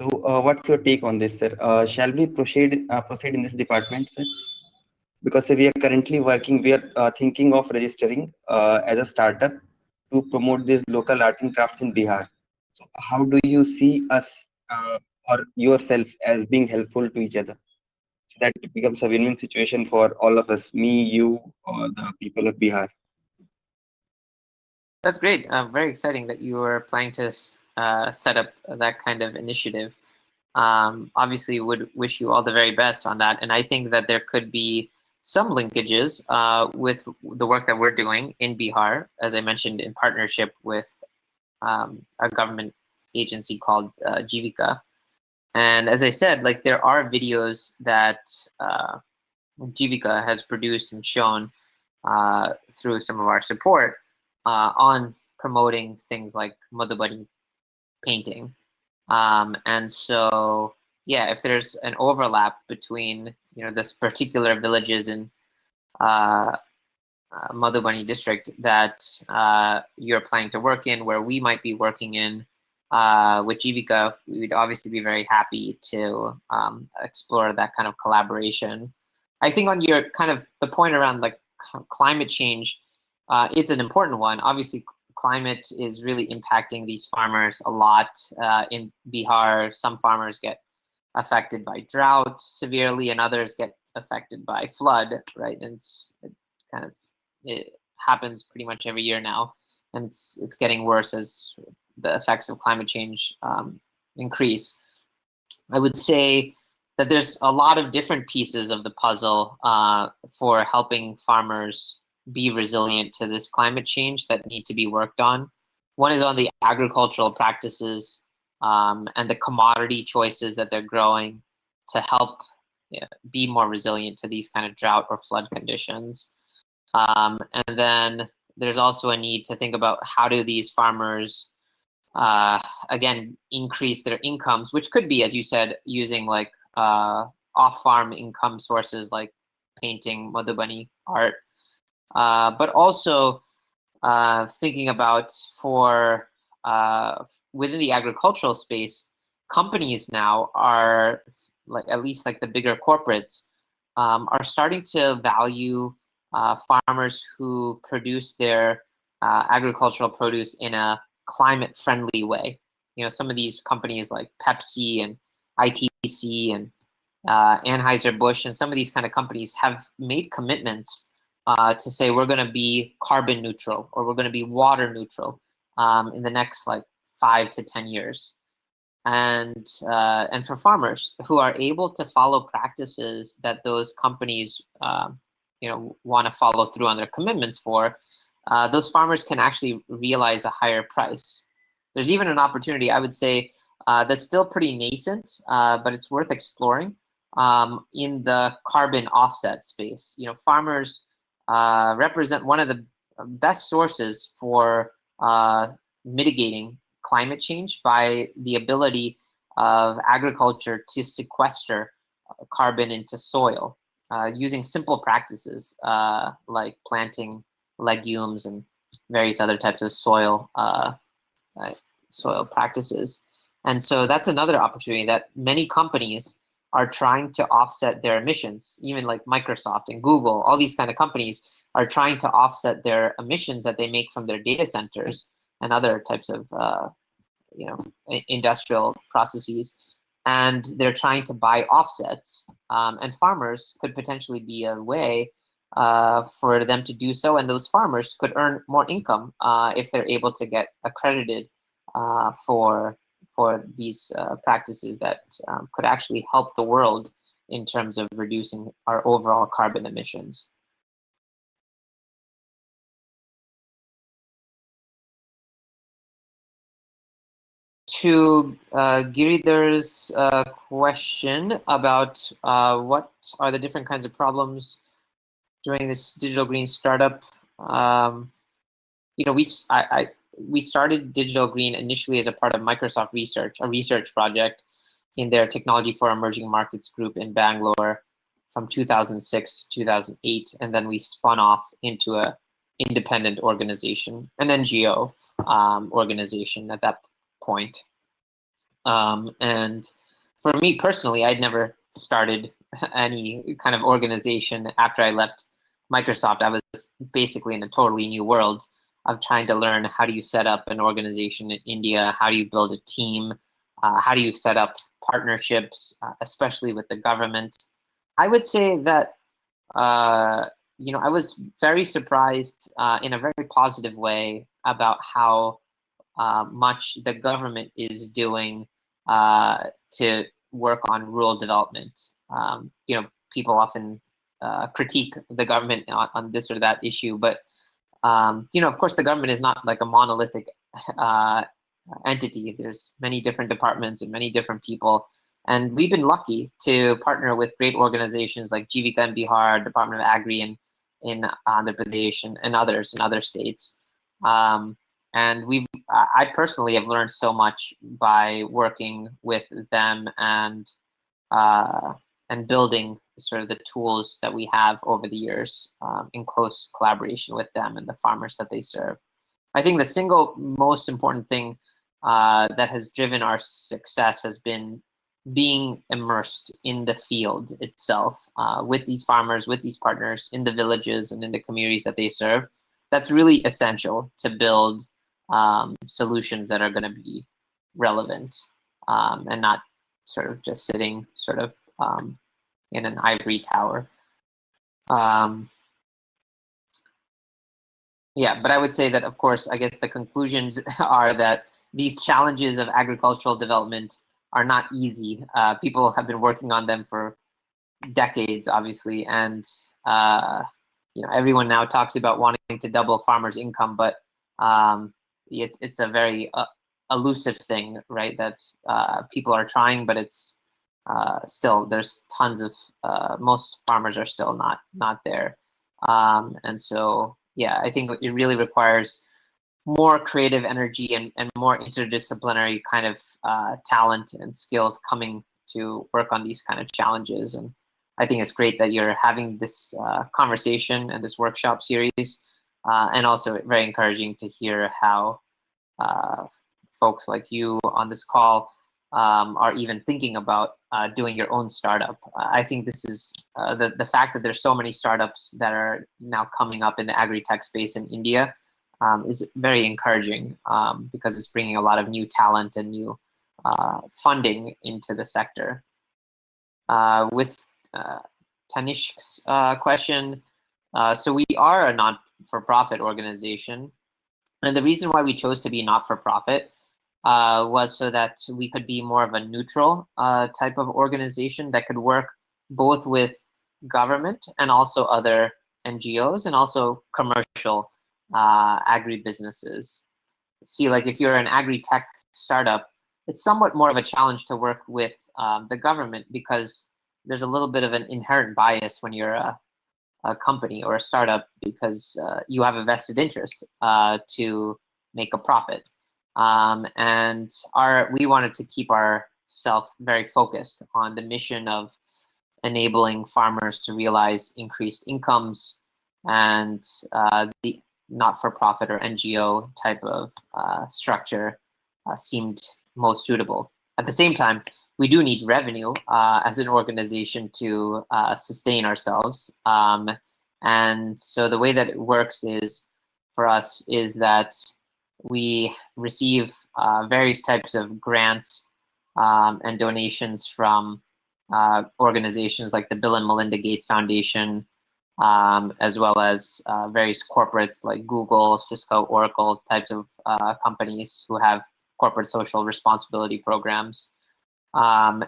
So what's your take on this, sir? Shall we proceed in this department, sir? Because we are currently working, we are thinking of registering as a startup to promote these local art and crafts in Bihar. So how do you see us or yourself as being helpful to each other, so that it becomes a win-win situation for all of us, me, you, or the people of Bihar? That's great. Very exciting that you are planning to set up that kind of initiative. Obviously, would wish you all the very best on that. And I think that there could be some linkages with the work that we're doing in Bihar, as I mentioned, in partnership with a government agency called Jivika. And as I said, like there are videos that Jivika has produced and shown through some of our support on promoting things like Madhubani painting. And so, yeah, if there's an overlap between, this particular villages in Madhubani district that you're planning to work in, where we might be working in with Jivika, we would obviously be very happy to explore that kind of collaboration. I think on your kind of the point around like climate change, it's an important one. Obviously, climate is really impacting these farmers a lot. In Bihar, some farmers get affected by drought severely, and others get affected by flood, right? And it happens pretty much every year now, and it's getting worse as the effects of climate change increase. I would say that there's a lot of different pieces of the puzzle for helping farmers be resilient to this climate change that need to be worked on. One is on the agricultural practices and the commodity choices that they're growing to help be more resilient to these kind of drought or flood conditions. And then there's also a need to think about how do these farmers, again, increase their incomes, which could be, as you said, using like off-farm income sources like painting, Madhubani art, but also thinking about for within the agricultural space, companies now are like, at least like the bigger corporates, are starting to value farmers who produce their agricultural produce in a climate-friendly way. Some of these companies like Pepsi and ITC and Anheuser-Busch and some of these kind of companies have made commitments to say we're going to be carbon neutral or we're going to be water neutral in the next like 5 to 10 years. And for farmers who are able to follow practices that those companies want to follow through on their commitments for, those farmers can actually realize a higher price. There's even an opportunity, I would say, that's still pretty nascent, but it's worth exploring in the carbon offset space. Farmers represent one of the best sources for mitigating climate change by the ability of agriculture to sequester carbon into soil using simple practices like planting legumes and various other types of soil practices. And so that's another opportunity that many companies are trying to offset their emissions. Even like Microsoft and Google, all these kind of companies are trying to offset their emissions that they make from their data centers and other types of industrial processes. And they're trying to buy offsets. And farmers could potentially be a way for them to do so. And those farmers could earn more income if they're able to get accredited for these practices that could actually help the world in terms of reducing our overall carbon emissions. To Giridhar's question about what are the different kinds of problems during this Digital Green startup, we started Digital Green initially as a part of Microsoft Research, a research project in their Technology for Emerging Markets group in Bangalore from 2006 to 2008, and then we spun off into an independent organization, an NGO organization at that point. And for me personally, I'd never started any kind of organization after I left Microsoft. I was basically in a totally new world of trying to learn how do you set up an organization in India, how do you build a team, how do you set up partnerships, especially with the government. I would say that I was very surprised in a very positive way about how much the government is doing to work on rural development. People often critique the government on this or that issue, but of course, the government is not like a monolithic entity. There's many different departments and many different people. And we've been lucky to partner with great organizations like Jivika in Bihar, Department of Agri in Andhra Pradesh, and others in other states. And I personally have learned so much by working with them and building sort of the tools that we have over the years in close collaboration with them and the farmers that they serve. I think the single most important thing that has driven our success has been being immersed in the field itself with these farmers, with these partners in the villages and in the communities that they serve. That's really essential to build solutions that are going to be relevant and not sort of just sitting sort of in an ivory tower. Yeah, but I would say that, of course, I guess the conclusions are that these challenges of agricultural development are not easy. People have been working on them for decades, obviously, and everyone now talks about wanting to double farmers' income, but it's a very elusive thing, right? That people are trying, but it's still there's tons of most farmers are still not there, and so yeah, I think it really requires more creative energy and more interdisciplinary kind of talent and skills coming to work on these kind of challenges. And I think it's great that you're having this conversation and this workshop series, and also very encouraging to hear how folks like you on this call are even thinking about doing your own startup. I think this is the fact that there's so many startups that are now coming up in the agri-tech space in India is very encouraging because it's bringing a lot of new talent and new funding into the sector. With Tanish's question, so we are a not-for-profit organization, and the reason why we chose to be not-for-profit was so that we could be more of a neutral type of organization that could work both with government and also other NGOs and also commercial agribusinesses. See, like if you're an agri-tech startup, it's somewhat more of a challenge to work with the government because there's a little bit of an inherent bias when you're a company or a startup because you have a vested interest to make a profit. And we wanted to keep ourselves very focused on the mission of enabling farmers to realize increased incomes, and the not-for-profit or NGO type of structure seemed most suitable. At the same time, we do need revenue as an organization to sustain ourselves. And so the way that it works is, for us, is that we receive various types of grants and donations from organizations like the Bill and Melinda Gates Foundation, as well as various corporates like Google, Cisco, Oracle types of companies who have corporate social responsibility programs. And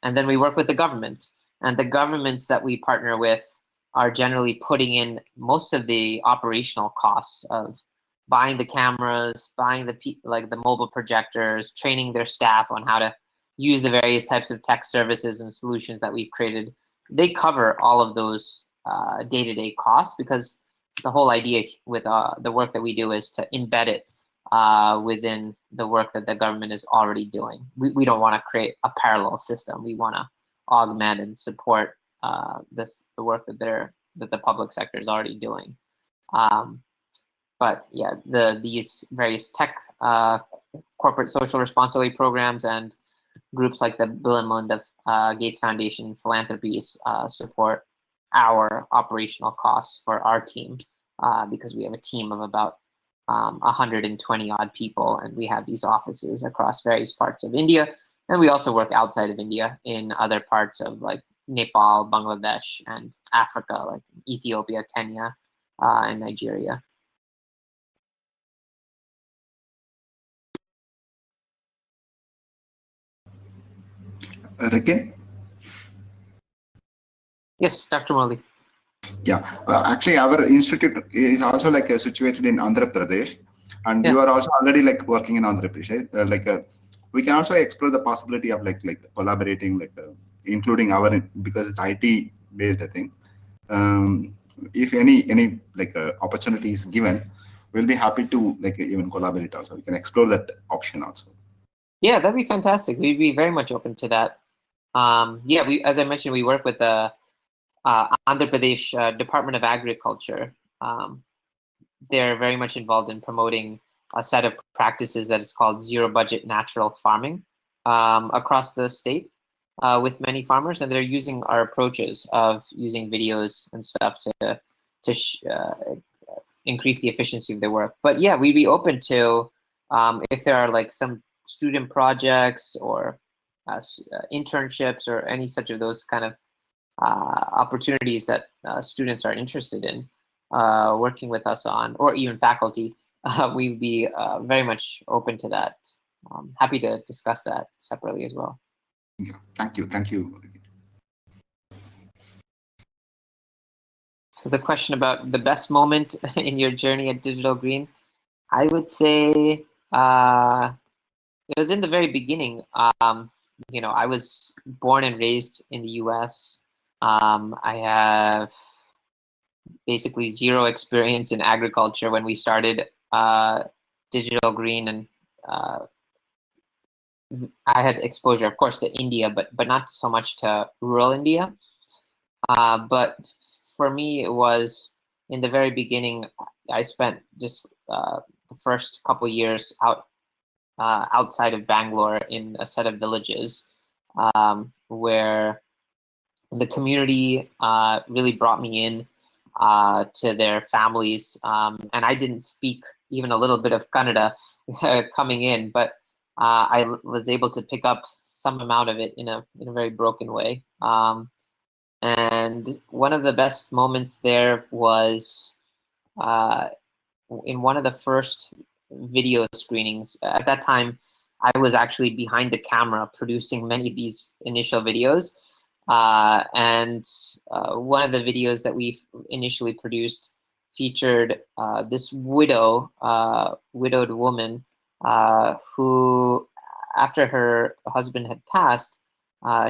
then we work with the government, and the governments that we partner with are generally putting in most of the operational costs of buying the cameras, buying the mobile projectors, training their staff on how to use the various types of tech services and solutions that we've created. They cover all of those day-to-day costs because the whole idea with the work that we do is to embed it within the work that the government is already doing. We don't want to create a parallel system. We want to augment and support the work that the public sector is already doing. But yeah, these various tech corporate social responsibility programs and groups like the Bill and Melinda Gates Foundation philanthropies support our operational costs for our team because we have a team of about 120 odd people, and we have these offices across various parts of India, and we also work outside of India in other parts of like Nepal, Bangladesh, and Africa, like Ethiopia, Kenya, and Nigeria. Rikin? Yes, Dr. Murali. Yeah, actually our institute is also like situated in Andhra Pradesh, and you are also already like working in Andhra Pradesh. We can also explore the possibility of like collaborating, including our, because it's IT based, I think. If any like opportunity is given, we'll be happy to like even collaborate also. We can explore that option also. Yeah, that'd be fantastic. We'd be very much open to that. Yeah, as I mentioned, we work with the Andhra Pradesh Department of Agriculture. They're very much involved in promoting a set of practices that is called zero budget natural farming across the state with many farmers, and they're using our approaches of using videos and stuff to increase the efficiency of their work. But yeah, we'd be open to if there are like some student projects or internships or any such of those kind of opportunities that students are interested in working with us on, or even faculty, we'd be very much open to that. Happy to discuss that separately as well. Yeah, thank you. Thank you. So the question about the best moment in your journey at Digital Green, I would say it was in the very beginning. You know, I was born and raised in the US. I have basically zero experience in agriculture when we started Digital Green, and I had exposure, of course, to India, but not so much to rural India. But for me, it was in the very beginning. I spent just the first couple years outside of Bangalore in a set of villages where the community really brought me in to their families, and I didn't speak even a little bit of Kannada coming in, but I was able to pick up some amount of it in a very broken way. And one of the best moments there was in one of the first video screenings. At that time, I was actually behind the camera producing many of these initial videos. And one of the videos that we initially produced featured this widowed woman who, after her husband had passed,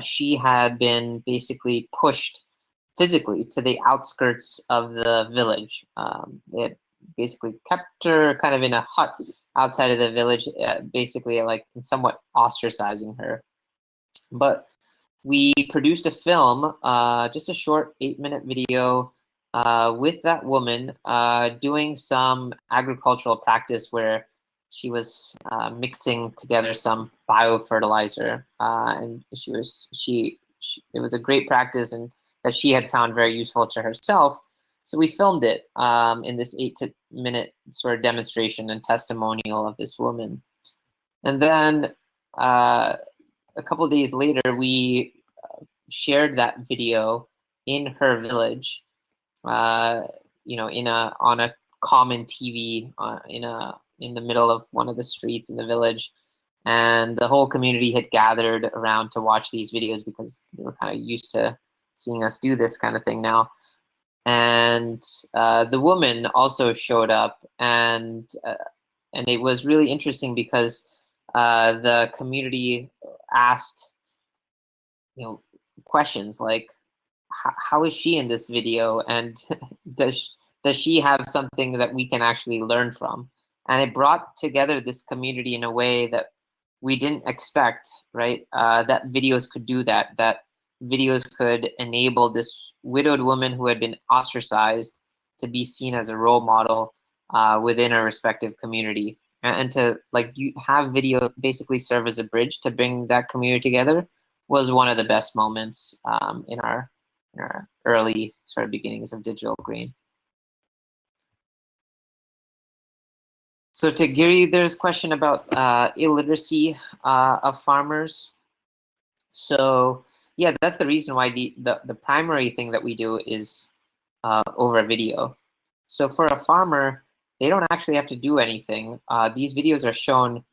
she had been basically pushed physically to the outskirts of the village. They had basically kept her kind of in a hut outside of the village, basically like somewhat ostracizing her. But we produced a film, just a short 8-minute video with that woman doing some agricultural practice where she was mixing together some biofertilizer, and it was a great practice and that she had found very useful to herself. So we filmed it in this 8-minute sort of demonstration and testimonial of this woman. And then a couple of days later, we shared that video in her village, you know, on a common TV in the middle of one of the streets in the village, and the whole community had gathered around to watch these videos because they were kind of used to seeing us do this kind of thing now. And the woman also showed up, and it was really interesting because the community asked, you know, questions like, how is she in this video, and does she have something that we can actually learn from? And it brought together this community in a way that we didn't expect, right? That videos could do that, that videos could enable this widowed woman who had been ostracized to be seen as a role model within her respective community, and to like have video basically serve as a bridge to bring that community together was one of the best moments in our early sort of beginnings of Digital Green. So to Giri, there's a question about illiteracy of farmers. So yeah, that's the reason why the primary thing that we do is over video. So for a farmer, they don't actually have to do anything. These videos are shown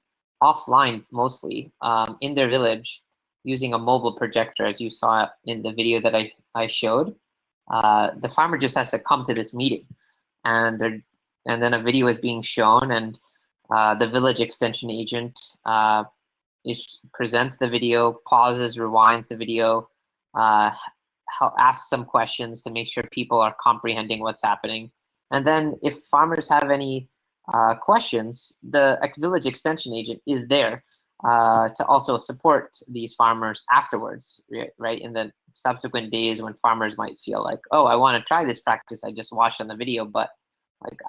offline mostly in their village using a mobile projector, as you saw in the video that I showed. The farmer just has to come to this meeting, and then a video is being shown, and the village extension agent presents the video, pauses, rewinds the video, asks some questions to make sure people are comprehending what's happening. And then if farmers have any questions, the village extension agent is there to also support these farmers afterwards, right? In the subsequent days when farmers might feel like, oh, I want to try this practice I just watched on the video, but like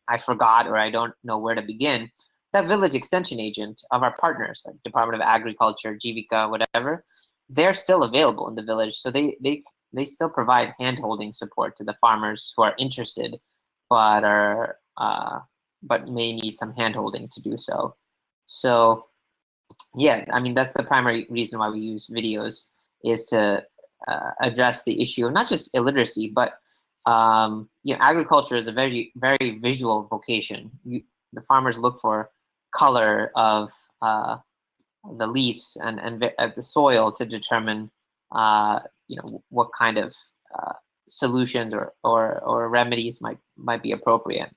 I forgot or I don't know where to begin. That village extension agent of our partners, like Department of Agriculture, Jivika, whatever, they're still available in the village. So they still provide hand-holding support to the farmers who are interested, but are but may need some hand-holding to do so. So yeah, I mean, that's the primary reason why we use videos, is to address the issue of not just illiteracy, but you know, agriculture is a very visual vocation. The farmers look for color of the leaves and the soil to determine you know, what kind of solutions or remedies might be appropriate.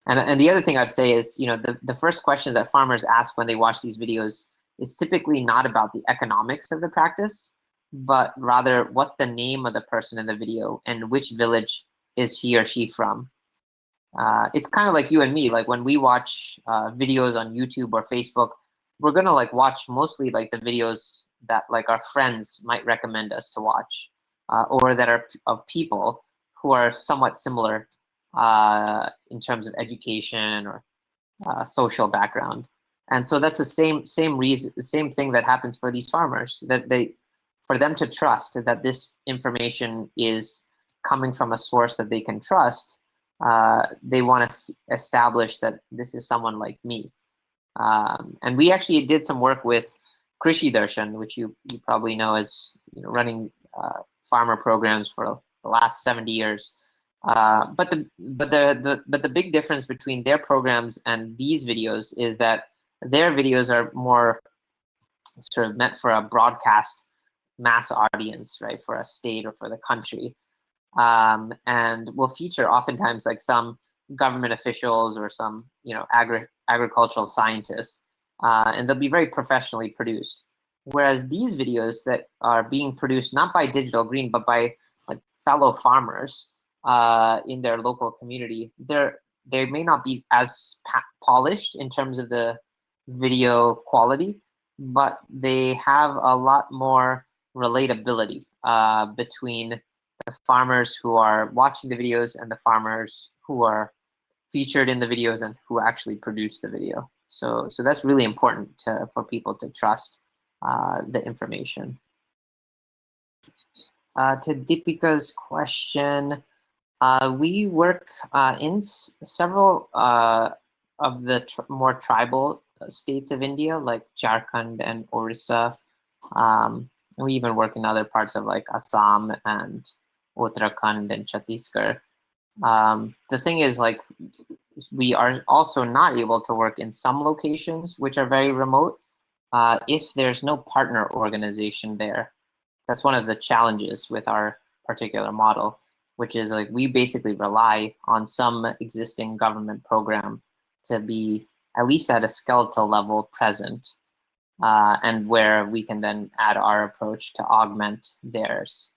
And the other thing I'd say is, you know, the first question that farmers ask when they watch these videos is typically not about the economics of the practice, but rather what's the name of the person in the video and which village is he or she from. It's kind of like you and me, like when we watch videos on YouTube or Facebook, we're gonna like watch mostly like the videos that like our friends might recommend us to watch, or that are of people who are somewhat similar in terms of education or social background. And so that's the same reason, the same thing that happens for these farmers, that for them to trust that this information is coming from a source that they can trust, they want to establish that this is someone like me. And we actually did some work with Krishi Darshan, which you probably know as, you know, running farmer programs for the last 70 years. But the big difference between their programs and these videos is that their videos are more sort of meant for a broadcast mass audience, right, for a state or for the country, and will feature oftentimes like some government officials or some, you know, agricultural scientists, and they'll be very professionally produced. Whereas these videos that are being produced not by Digital Green but by like fellow farmers in their local community, they may not be as polished in terms of the video quality, but they have a lot more relatability between the farmers who are watching the videos and the farmers who are featured in the videos and who actually produce the video. So that's really important for people to trust the information. To Deepika's question, we work in several of the more tribal states of India, like Jharkhand and Orissa. And we even work in other parts of like Assam and Uttarakhand and Chhattisgarh. The thing is, like, we are also not able to work in some locations which are very remote if there's no partner organization there. That's one of the challenges with our particular model, which is like we basically rely on some existing government program to be at least at a skeletal level present, and where we can then add our approach to augment theirs.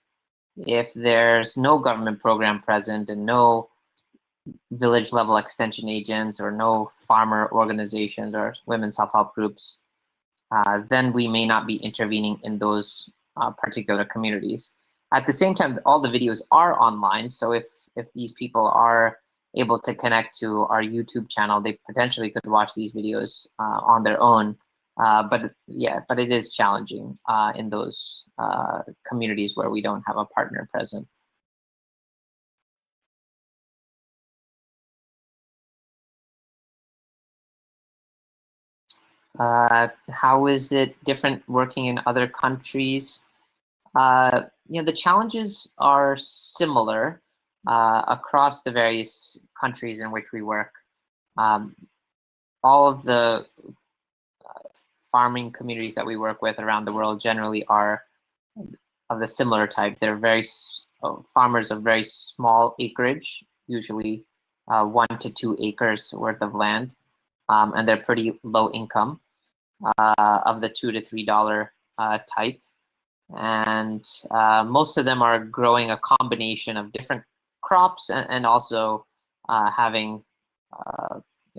If there's no government program present and no village level extension agents or no farmer organizations or women's self-help groups, then we may not be intervening in those particular communities. At the same time, all the videos are online, so if these people are able to connect to our YouTube channel, they potentially could watch these videos on their own. But it is challenging in those communities where we don't have a partner present. How is it different working in other countries? You know, the challenges are similar across the various countries in which we work. All of the farming communities that we work with around the world generally are of the similar type. They're farmers of very small acreage, usually 1 to 2 acres worth of land, and they're pretty low income, of the $2 to $3 type. And most of them are growing a combination of different crops and also having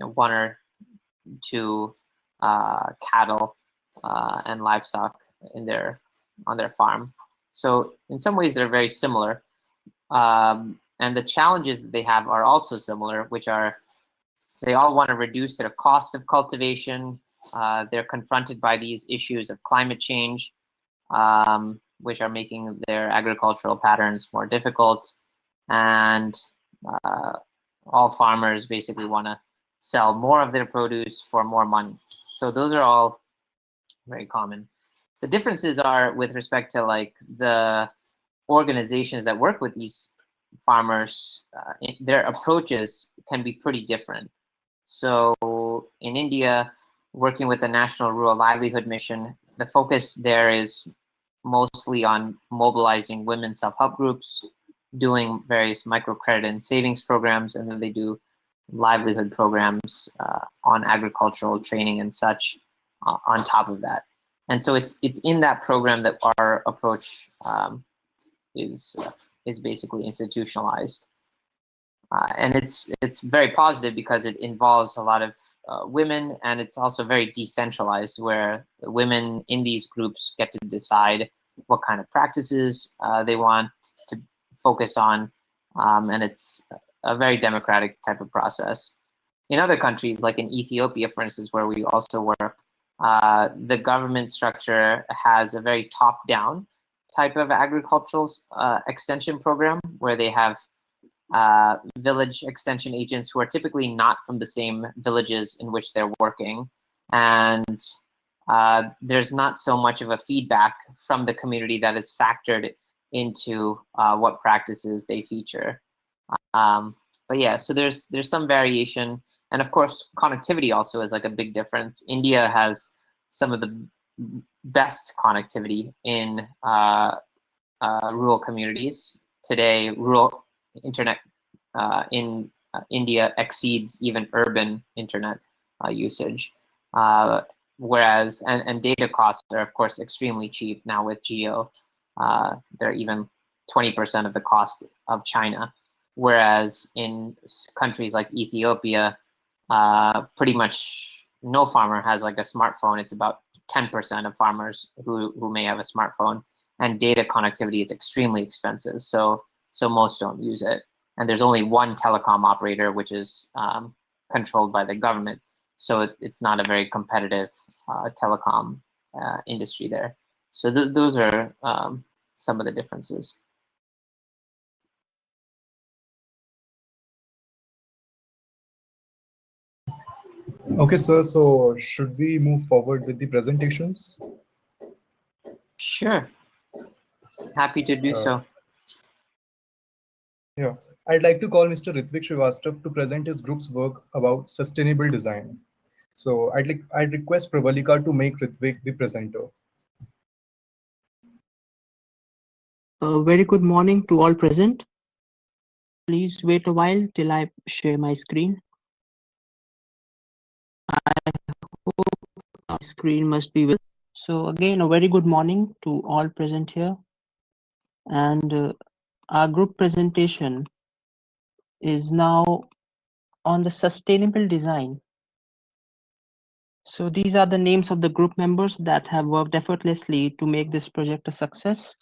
one or two cattle and livestock on their farm. So in some ways they're very similar, and the challenges that they have are also similar, which are they all want to reduce their cost of cultivation. They're confronted by these issues of climate change, which are making their agricultural patterns more difficult. And all farmers basically want to sell more of their produce for more money. So those are all very common. The differences are with respect to like the organizations that work with these farmers, their approaches can be pretty different. So in India, working with the National Rural Livelihood Mission, the focus there is mostly on mobilizing women self-help groups, doing various microcredit and savings programs, and then they do livelihood programs on agricultural training and such on top of that. And so it's in that program that our approach is basically institutionalized. And it's very positive because it involves a lot of women, and it's also very decentralized, where the women in these groups get to decide what kind of practices they want to focus on, and it's a very democratic type of process. In other countries, like in Ethiopia, for instance, where we also work, the government structure has a very top-down type of agricultural extension program, where they have village extension agents who are typically not from the same villages in which they're working. And there's not so much of a feedback from the community that is factored into what practices they feature. But yeah, so there's some variation. And of course, connectivity also is like a big difference. India has some of the best connectivity in rural communities. Today, rural internet in India exceeds even urban internet usage. Whereas, and data costs are of course extremely cheap now with Geo. They're even 20% of the cost of China. Whereas in countries like Ethiopia, pretty much no farmer has like a smartphone. It's about 10% of farmers who may have a smartphone, and data connectivity is extremely expensive. So most don't use it. And there's only one telecom operator, which is controlled by the government. So it's not a very competitive telecom industry there. So those are some of the differences. Okay, sir. So should we move forward with the presentations? Sure. Happy to do so. Yeah. I'd like to call Mr. Ritvik Srivastav to present his group's work about sustainable design. So I'd request Pravalika to make Ritvik the presenter. A very good morning to all present. Please wait a while till I share my screen. I hope my screen must be visible. So again, a very good morning to all present here. And our group presentation is now on the sustainable design. So these are the names of the group members that have worked effortlessly to make this project a success,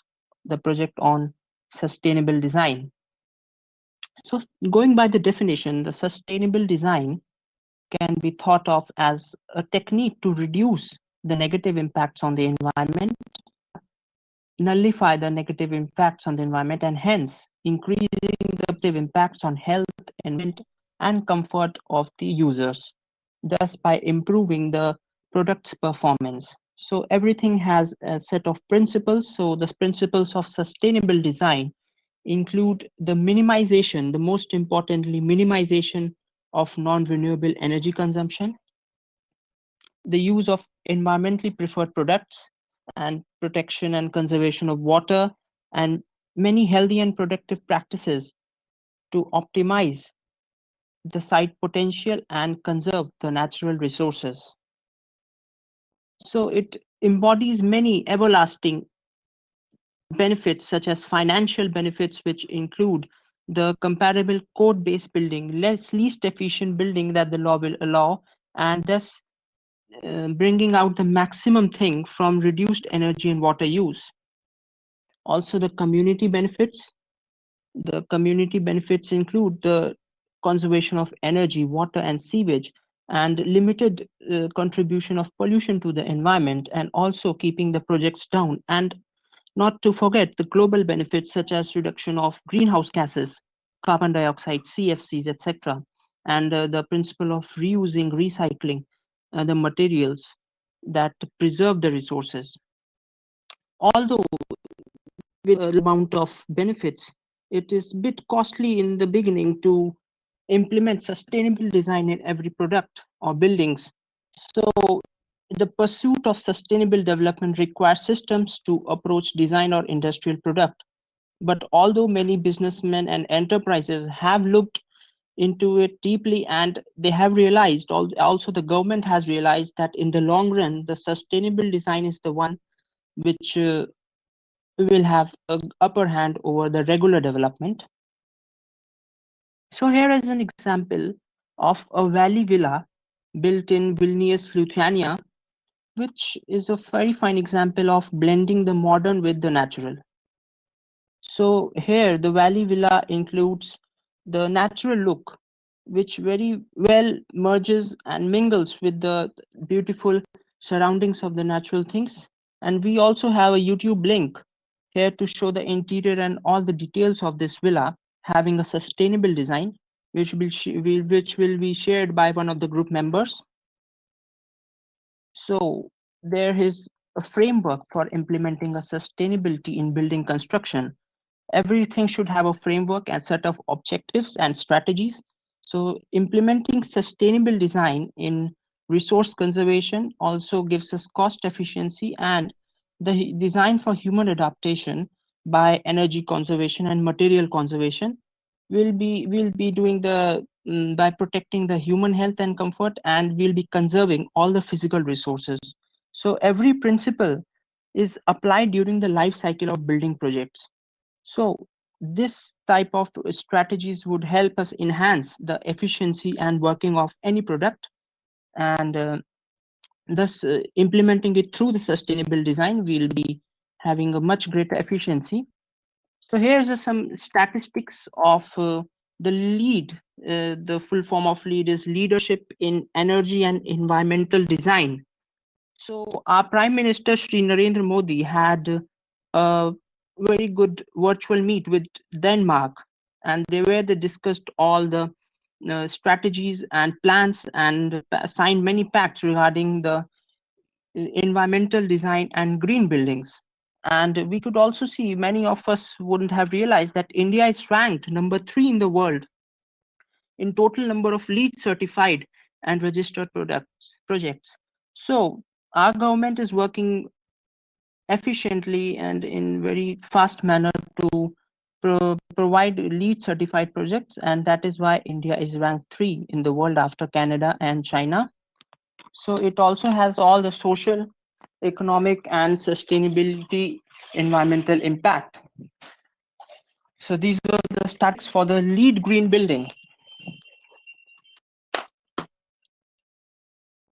the project on sustainable design. So going by the definition, the sustainable design can be thought of as a technique to reduce the negative impacts on the environment, nullify the negative impacts on the environment, and hence increasing the positive impacts on health, environment, and comfort of the users, thus by improving the product's performance. So everything has a set of principles. So the principles of sustainable design include the minimization, the most importantly, minimization of non-renewable energy consumption, the use of environmentally preferred products, and protection and conservation of water, and many healthy and productive practices to optimize the site potential and conserve the natural resources. So it embodies many everlasting benefits, such as financial benefits, which include the comparable code-based building, least efficient building that the law will allow, and thus bringing out the maximum thing from reduced energy and water use. Also, the community benefits. The community benefits include the conservation of energy, water, and sewage, and limited contribution of pollution to the environment, and also keeping the projects down. And not to forget the global benefits such as reduction of greenhouse gases, carbon dioxide, CFCs, etc., and the principle of reusing, recycling the materials that preserve the resources. Although with the amount of benefits, it is a bit costly in the beginning to implement sustainable design in every product or buildings. So the pursuit of sustainable development requires systems to approach design or industrial product. But although many businessmen and enterprises have looked into it deeply, and they have realized, also the government has realized, that in the long run, the sustainable design is the one which will have an upper hand over the regular development. So here is an example of a valley villa built in Vilnius, Lithuania, which is a very fine example of blending the modern with the natural. So here the valley villa includes the natural look, which very well merges and mingles with the beautiful surroundings of the natural things. And we also have a YouTube link here to show the interior and all the details of this villa having a sustainable design, which will be shared by one of the group members. So there is a framework for implementing a sustainability in building construction. Everything should have a framework and set of objectives and strategies. So implementing sustainable design in resource conservation also gives us cost efficiency, and the design for human adaptation by energy conservation and material conservation will be doing the by protecting the human health and comfort, and we'll be conserving all the physical resources. So every principle is applied during the life cycle of building projects. So this type of strategies would help us enhance the efficiency and working of any product, and thus implementing it through the sustainable design will be having a much greater efficiency. So here's some statistics of the LEED. The full form of LEED is Leadership in Energy and Environmental Design. So our Prime Minister Shri Narendra Modi had a very good virtual meet with Denmark, and they discussed all the strategies and plans, and signed many pacts regarding the environmental design and green buildings. And we could also see, many of us wouldn't have realized that India is ranked number 3 in the world in total number of LEED certified and registered projects. So our government is working efficiently and in very fast manner to provide LEED certified projects, and that is why India is ranked 3 in the world after Canada and China. So it also has all the social, economic, and sustainability environmental impact. So these were the stats for the LEED green building.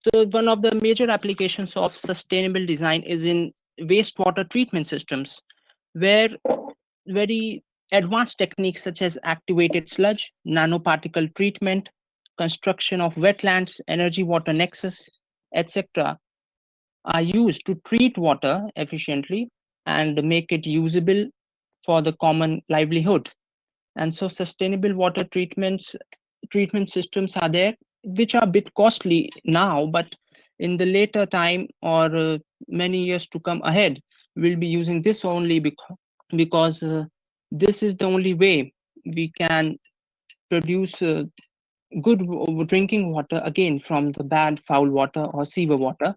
So one of the major applications of sustainable design is in wastewater treatment systems, where very advanced techniques such as activated sludge, nanoparticle treatment, construction of wetlands, energy water nexus, etc. are used to treat water efficiently and make it usable for the common livelihood. And so sustainable water treatment systems are there, which are a bit costly now, but in the later time or many years to come ahead, we'll be using this only because this is the only way we can produce good drinking water again from the bad foul water or sewer water.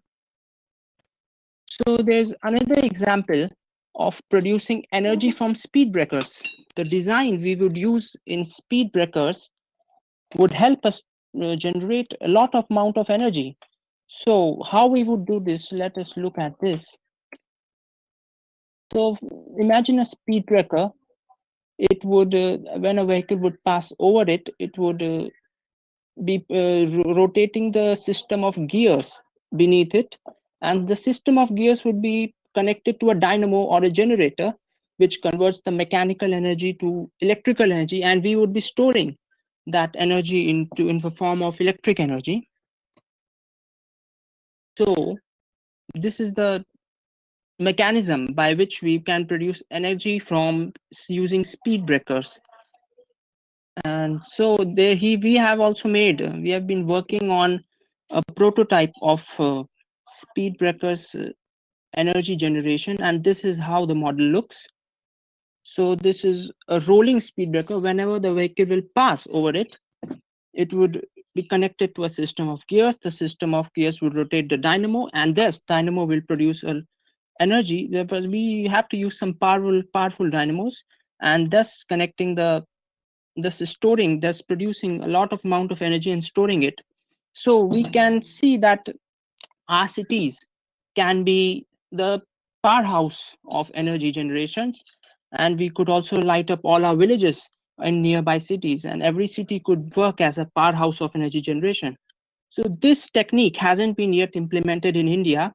So there's another example of producing energy from speed breakers. The design we would use in speed breakers would help us generate a lot of amount of energy. So how we would do this, let us look at this. So imagine a speed breaker it would, when a vehicle would pass over it, it would be rotating the system of gears beneath it, and the system of gears would be connected to a dynamo or a generator, which converts the mechanical energy to electrical energy, and we would be storing that energy in the form of electric energy. So this is the mechanism by which we can produce energy from using speed breakers. And so there we have also made, we have been working on a prototype of speed breakers energy generation, and this is how the model looks. So this is a rolling speed breaker. Whenever the vehicle will pass over it, it would be connected to a system of gears. The system of gears would rotate the dynamo, and this dynamo will produce energy. Therefore, we have to use some powerful dynamos, and thus connecting this is storing, thus producing a lot of amount of energy and storing it. So we can see that our cities can be the powerhouse of energy generations, and we could also light up all our villages in nearby cities, and every city could work as a powerhouse of energy generation. So this technique hasn't been yet implemented in India,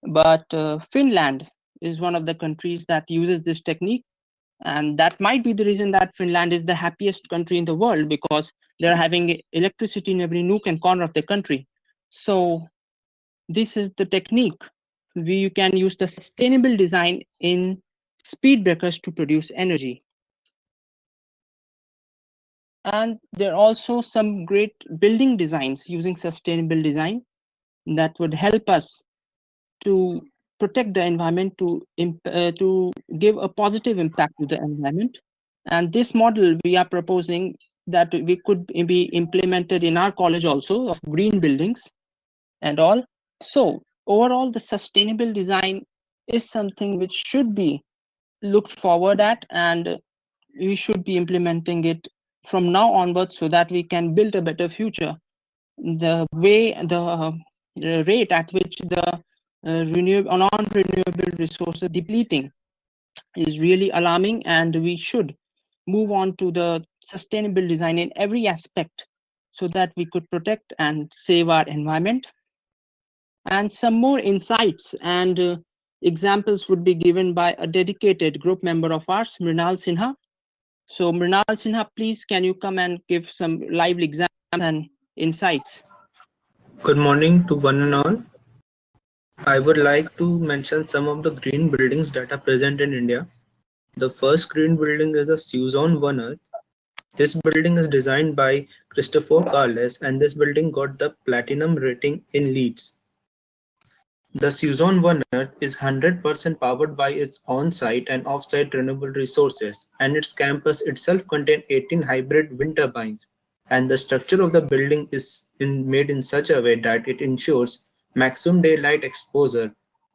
but Finland is one of the countries that uses this technique, and that might be the reason that Finland is the happiest country in the world, because they're having electricity in every nook and corner of the country. So this is the technique. You can use the sustainable design in speed breakers to produce energy. And there are also some great building designs using sustainable design that would help us to protect the environment, to give a positive impact to the environment. And this model we are proposing that we could be implemented in our college also, of green buildings and all. So overall, the sustainable design is something which should be looked forward at, and we should be implementing it from now onwards so that we can build a better future. The rate at which the non-renewable resources depleting is really alarming, and we should move on to the sustainable design in every aspect so that we could protect and save our environment. And some more insights and examples would be given by a dedicated group member of ours, Mrinal Sinha. So Mrinal Sinha, please can you come and give some live examples and insights? Good morning to one and all. I would like to mention some of the green buildings that are present in India. The first green building is the Suzon One Earth. This building is designed by Christopher Carles, and this building got the platinum rating in Leeds. The Suzon One Earth is 100% powered by its on-site and off-site renewable resources, and its campus itself contains 18 hybrid wind turbines. And the structure of the building is made in such a way that it ensures maximum daylight exposure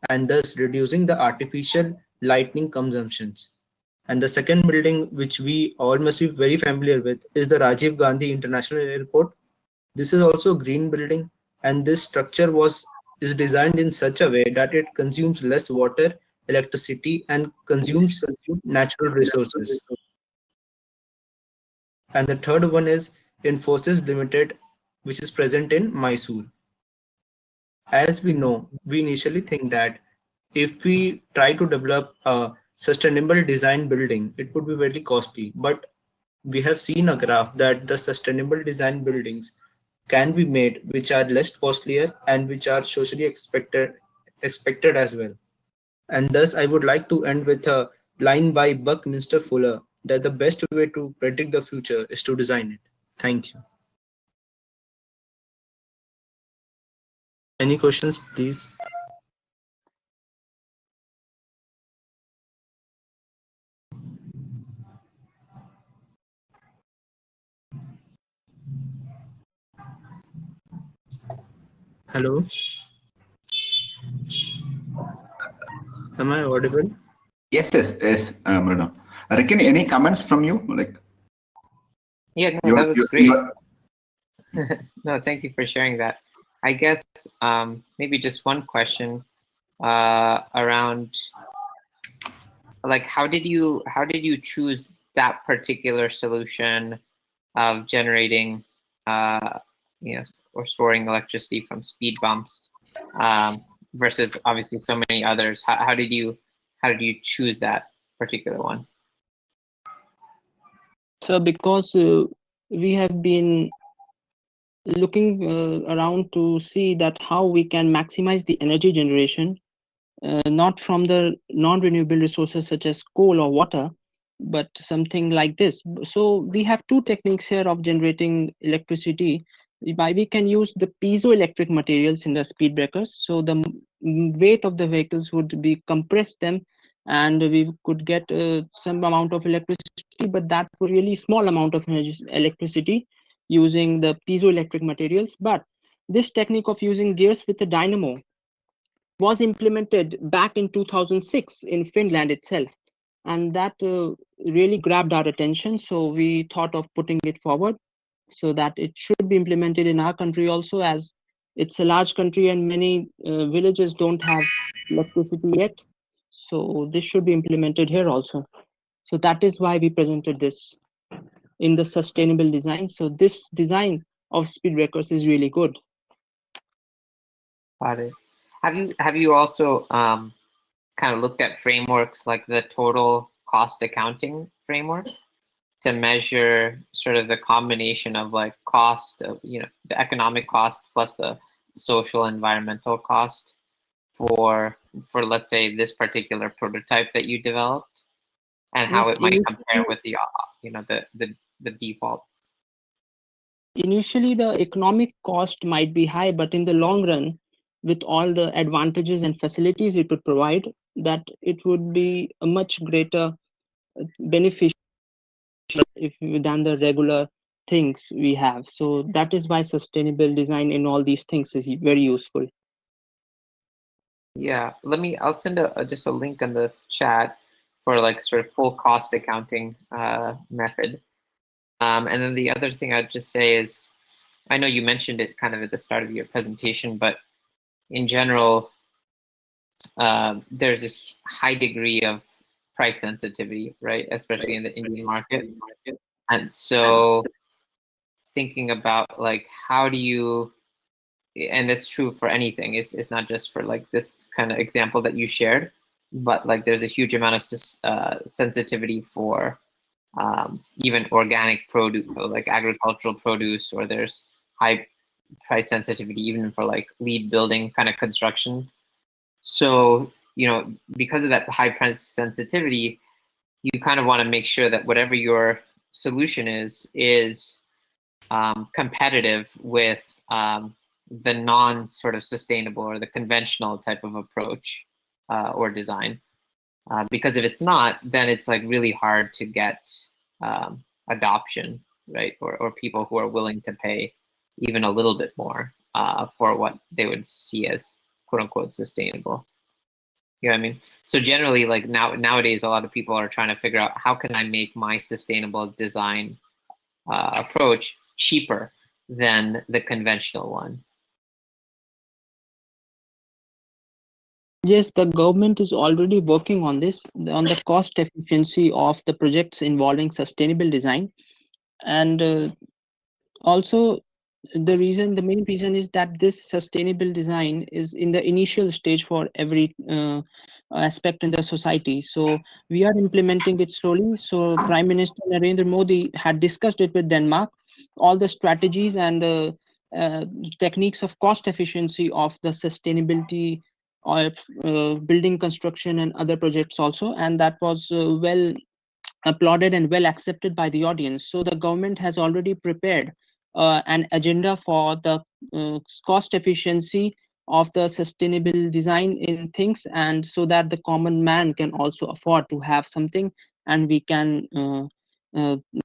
and thus reducing the artificial lighting consumptions. And the second building, which we all must be very familiar with, is the Rajiv Gandhi International Airport. This is also a green building, and this structure is designed in such a way that it consumes less water, electricity, and consumes natural resources. And the third one is Infosys Limited, which is present in Mysore. As we know, we initially think that if we try to develop a sustainable design building, it would be very costly. But we have seen a graph that the sustainable design buildings can be made which are less costlier and which are socially expected as well. And thus I would like to end with a line by Buckminster Fuller that the best way to predict the future is to design it. Thank you. Any questions, please? Hello? Am I audible? Yes, Mrunal. Rikin, any comments from you? Yeah, no, that was great. No, thank you for sharing that. I guess maybe just one question around, like, how did you choose that particular solution of generating, or storing electricity from speed bumps, versus obviously so many others? How did you choose that particular one? So because we have been looking around to see that how we can maximize the energy generation, not from the non-renewable resources such as coal or water, but something like this. So we have two techniques here of generating electricity. We can use the piezoelectric materials in the speed breakers. So the weight of the vehicles would be compressed them, and we could get some amount of electricity, but that was really small amount of electricity using the piezoelectric materials. But this technique of using gears with a dynamo was implemented back in 2006 in Finland itself, and that really grabbed our attention. So we thought of putting it forward so that it should be implemented in our country also, as it's a large country and many villages don't have electricity yet. So this should be implemented here also. So that is why we presented this in the sustainable design. So this design of speed breakers is really good. Got it. Have you also kind of looked at frameworks like the total cost accounting framework to measure sort of the combination of like cost of, the economic cost plus the social environmental cost for let's say this particular prototype that you developed, and how Yes, it might compare with the the default? Initially, the economic cost might be high, but in the long run, with all the advantages and facilities it would provide, that it would be a much greater beneficial than the regular things we have. So that is why sustainable design in all these things is very useful. Yeah, I'll send just a link in the chat for like sort of full cost accounting method. And then the other thing I'd just say is, I know you mentioned it kind of at the start of your presentation, but in general, there's a high degree of price sensitivity, right? Especially in the Indian market. And so thinking about like, how do you, and it's true for anything, it's not just for like this kind of example that you shared, but like there's a huge amount of sensitivity for even organic produce, like agricultural produce, or there's high price sensitivity even for like lead building kind of construction. So, because of that high price sensitivity, you kind of want to make sure that whatever your solution is competitive with the non sort of sustainable or the conventional type of approach or design. Because if it's not, then it's like really hard to get adoption, right? Or people who are willing to pay even a little bit more for what they would see as quote unquote sustainable. You know what I mean? So generally, like nowadays, a lot of people are trying to figure out how can I make my sustainable design approach cheaper than the conventional one. Yes, the government is already working on this, on the cost efficiency of the projects involving sustainable design. And also, the main reason is that this sustainable design is in the initial stage for every aspect in the society. So we are implementing it slowly. So Prime Minister Narendra Modi had discussed it with Denmark, all the strategies and techniques of cost efficiency of the sustainability of building construction and other projects also, and that was well applauded and well accepted by the audience. So the government has already prepared an agenda for the cost efficiency of the sustainable design in things, and so that the common man can also afford to have something, and we can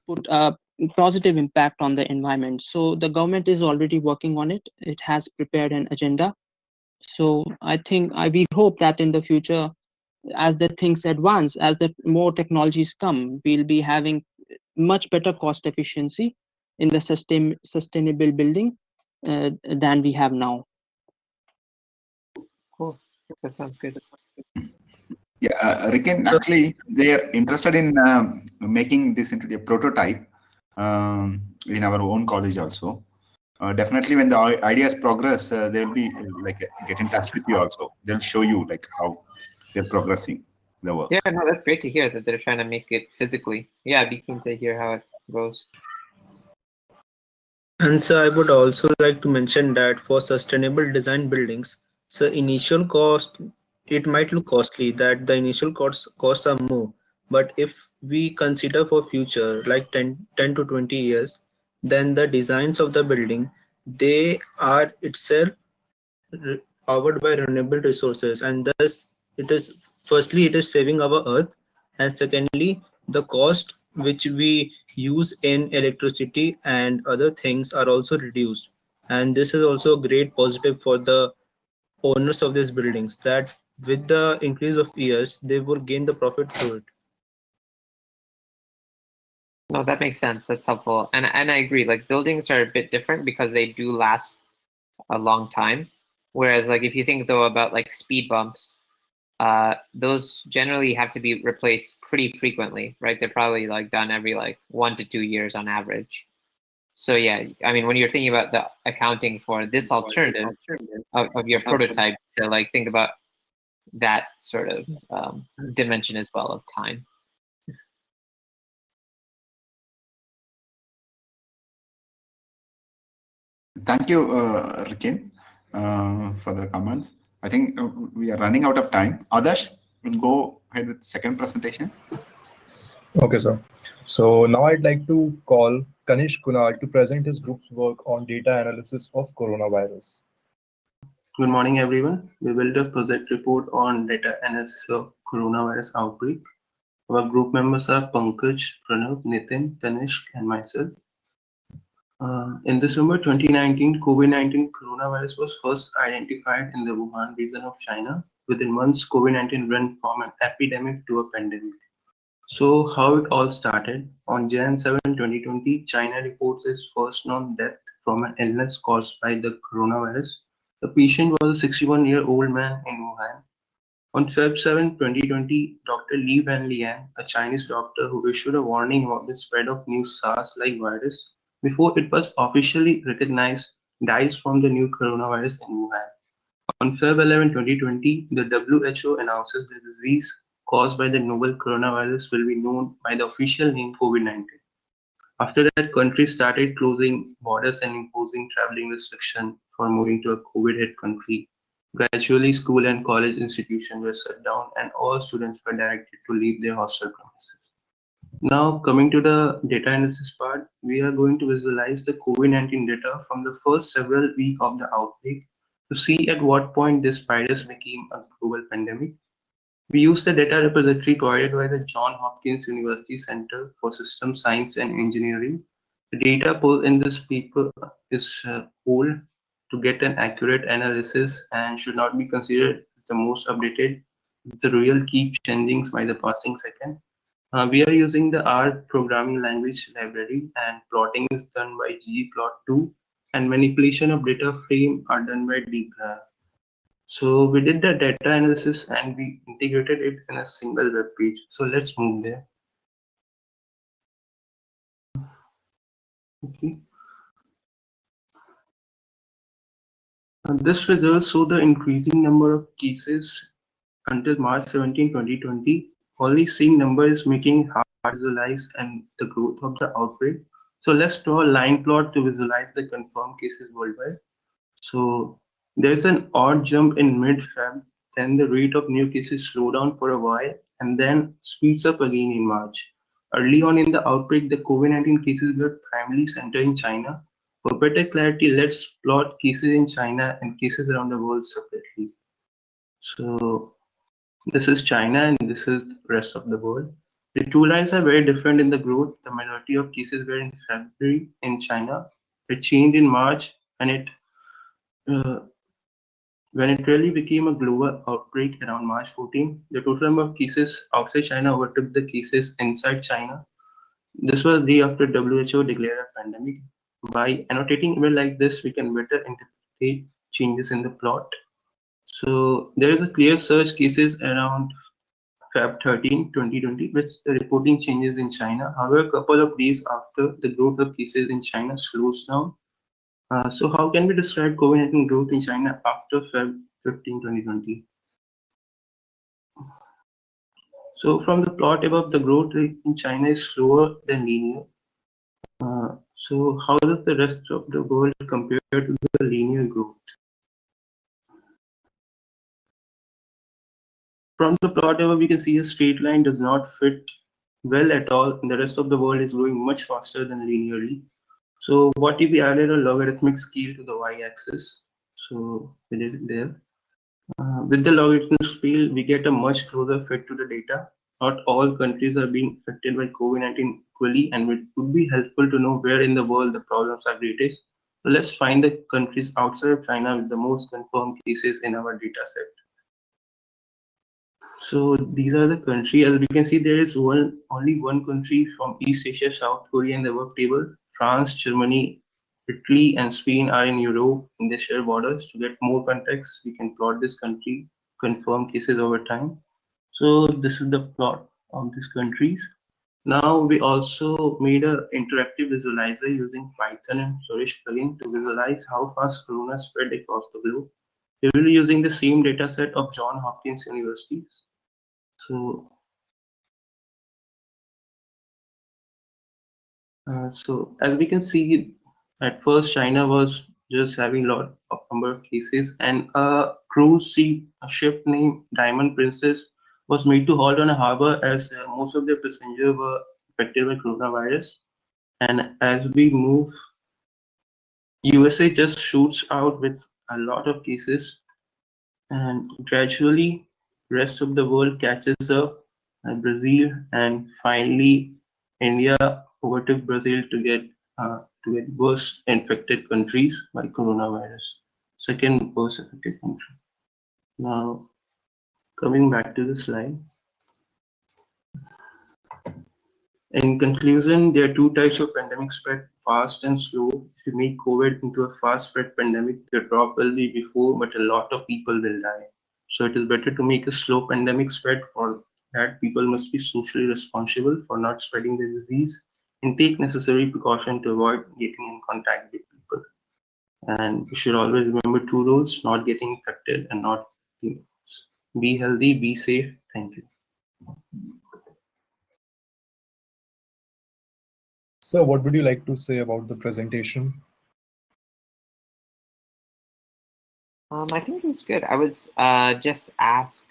put a positive impact on the environment. So the government is already working on it. It has prepared an agenda. So I think we hope that in the future, as the things advance, as the more technologies come, we'll be having much better cost efficiency in the sustainable building than we have now. Cool. That sounds good. Yeah, Riken, actually, they are interested in making this into a prototype in our own college also. Definitely, when the ideas progress, they'll be like get in touch with you also. They'll show you like how they're progressing the work. Yeah, no, that's great to hear that they're trying to make it physically. Yeah, I'd be keen to hear how it goes. And so I would also like to mention that for sustainable design buildings, so initial cost, it might look costly that the initial costs are more. But if we consider for future, like 10 to 20 years, then the designs of the building, they are itself powered by renewable resources, and thus it is firstly it is saving our earth, and secondly the cost which we use in electricity and other things are also reduced, and this is also a great positive for the owners of these buildings that with the increase of years they will gain the profit through it. No, that makes sense. That's helpful. And I agree, like buildings are a bit different because they do last a long time. Whereas like if you think though about like speed bumps, those generally have to be replaced pretty frequently, right? They're probably like done every like 1 to 2 years on average. So yeah, I mean, when you're thinking about the accounting for this alternative of your prototype, so like think about that sort of dimension as well of time. Thank you, Rikin, for the comments. I think we are running out of time. Adarsh, we'll go ahead with second presentation. Okay, sir. So now I'd like to call Kanish Kunal to present his group's work on data analysis of coronavirus. Good morning, everyone. We built a project report on data analysis of coronavirus outbreak. Our group members are Pankaj, Pranav, Nitin, Tanishq, and myself. In December 2019, COVID-19 coronavirus was first identified in the Wuhan region of China. Within months, COVID-19 went from an epidemic to a pandemic. So how it all started? On Jan 7, 2020, China reports its first known death from an illness caused by the coronavirus. The patient was a 61-year-old man in Wuhan. On Feb 7, 2020, Dr. Li Wenliang, a Chinese doctor who issued a warning about the spread of new SARS-like virus before it was officially recognized, dies from the new coronavirus in Wuhan. On Feb 11, 2020, the WHO announces the disease caused by the novel coronavirus will be known by the official name COVID-19. After that, countries started closing borders and imposing traveling restrictions for moving to a COVID-hit country. Gradually, school and college institutions were shut down and all students were directed to leave their hostel premises. Now, coming to the data analysis part, we are going to visualize the COVID-19 data from the first several weeks of the outbreak to see at what point this virus became a global pandemic. We use the data repository provided by the Johns Hopkins University Center for System Science and Engineering. The data pulled in this paper is old to get an accurate analysis and should not be considered the most updated. The real keep changing by the passing second. We are using the R programming language library, and plotting is done by ggplot2, and manipulation of data frame are done by dgraph. So we did the data analysis and we integrated it in a single web page. So let's move there. Okay. This results show the increasing number of cases until March 17, 2020. Only seeing number is making hard to visualize and the growth of the outbreak. So let's draw a line plot to visualize the confirmed cases worldwide. So there's an odd jump in mid-Feb, then the rate of new cases slow down for a while and then speeds up again in March. Early on in the outbreak, the COVID-19 cases were primarily centered in China. For better clarity, let's plot cases in China and cases around the world separately. So this is China and this is the rest of the world. The two lines are very different in the growth. The majority of cases were in February in China. It changed in March and when it really became a global outbreak around March 14, the total number of cases outside China overtook the cases inside China. This was the day after WHO declared a pandemic. By annotating events like this, we can better interpret changes in the plot. So there is a clear surge cases around Feb 13, 2020, with the reporting changes in China. However, a couple of days after, the growth of cases in China slows down. So how can we describe COVID-19 growth in China after Feb 15, 2020? So from the plot above, the growth rate in China is slower than linear. So how does the rest of the world compare to the linear growth? From the plot above, we can see a straight line does not fit well at all, and the rest of the world is growing much faster than linearly. So what if we added a logarithmic scale to the y-axis? So we did it there. With the logarithmic scale, we get a much closer fit to the data. Not all countries are being affected by COVID-19 equally, and it would be helpful to know where in the world the problems are greatest. So let's find the countries outside of China with the most confirmed cases in our data set. So these are the countries. As we can see, there is only one country from East Asia, South Korea in the work table. France, Germany, Italy, and Spain are in Europe in the share borders. To get more context, we can plot this country confirmed cases over time. So this is the plot of these countries. Now we also made an interactive visualizer using Python and Storage plugin to visualize how fast corona spread across the globe. We will be using the same data set of Johns Hopkins University. So as we can see, at first China was just having a lot of number of cases, and a cruise ship named Diamond Princess was made to halt on a harbor as most of their passengers were affected by coronavirus. And as we move, USA just shoots out with a lot of cases, and gradually rest of the world catches up, and Brazil, and finally India overtook Brazil to get worst infected countries by coronavirus, second worst affected country. Now coming back to the slide. In conclusion, there are two types of pandemic spread, fast and slow. If you make COVID into a fast spread pandemic, the drop will be before, but a lot of people will die. So it is better to make a slow pandemic spread. For that, people must be socially responsible for not spreading the disease and take necessary precaution to avoid getting in contact with people. And you should always remember two rules: not getting infected and not be healthy, be safe. Thank you. So what would you like to say about the presentation? I think it was good. I was just asked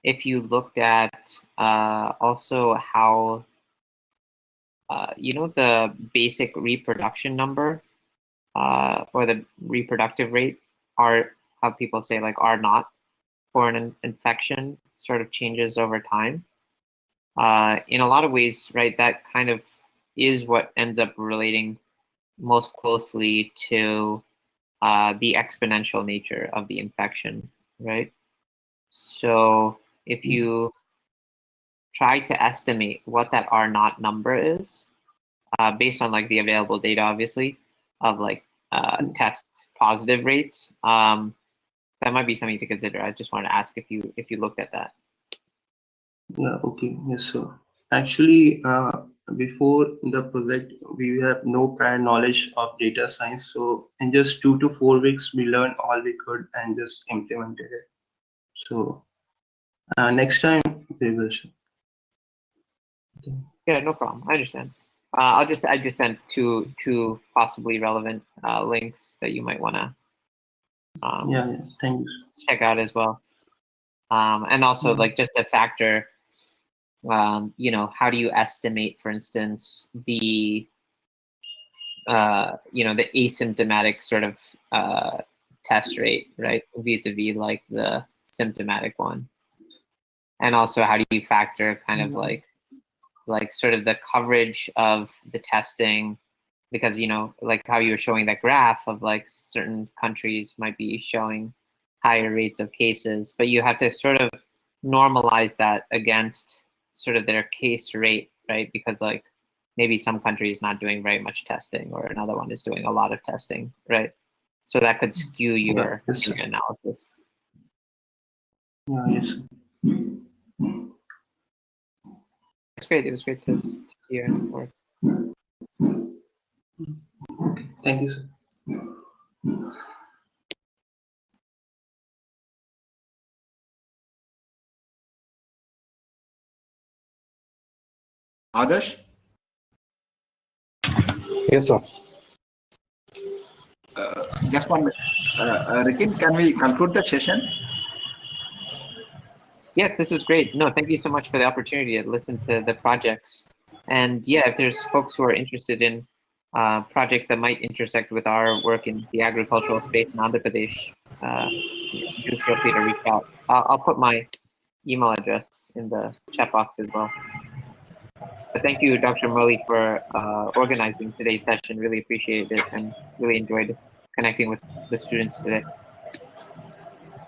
if you looked at also how you know, the basic reproduction number or the reproductive rate, are how people say like R naught for an infection sort of changes over time. In a lot of ways, right, that kind of is what ends up relating most closely to the exponential nature of the infection, right? So if you try to estimate what that R naught number is, based on like the available data, obviously, of like test positive rates, that might be something to consider. I just wanted to ask if you looked at that. Yeah, okay, yes, sir. Actually, before the project, we have no prior knowledge of data science. So in just 2 to 4 weeks, we learned all we could and just implemented it. So next time we will. Yeah, no problem. I understand. I just sent two possibly relevant links that you might want to yeah, thank you. check out as well. And also like just a factor, you know, how do you estimate, for instance, the you know, the asymptomatic sort of test rate, right, vis-a-vis like the symptomatic one? And also how do you factor kind of like sort of the coverage of the testing, because, you know, like how you were showing that graph of like certain countries might be showing higher rates of cases, but you have to sort of normalize that against sort of their case rate, right? Because like maybe some country is not doing very much testing or another one is doing a lot of testing, right? So that could skew your analysis. Yes. great. It was great to see you. Thank you, sir. Adarsh? Yes, sir. Just one minute. Rikin, can we conclude the session? Yes, this was great. No, thank you so much for the opportunity to listen to the projects. And yeah, if there's folks who are interested in projects that might intersect with our work in the agricultural space in Andhra Pradesh, do feel free to reach out. I'll put my email address in the chat box as well. But thank you, Dr. Murli, for organizing today's session. Really appreciated it and really enjoyed connecting with the students today.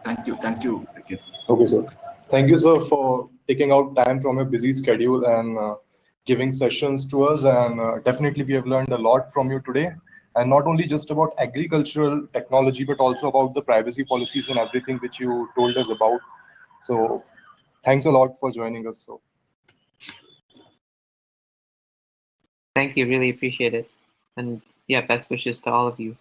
Thank you, Rikin. Okay, sir. Thank you, sir, for taking out time from your busy schedule and giving sessions to us. And definitely we have learned a lot from you today. And not only just about agricultural technology, but also about the privacy policies and everything which you told us about. So thanks a lot for joining us. So. Thank you, really appreciate it. And yeah, best wishes to all of you.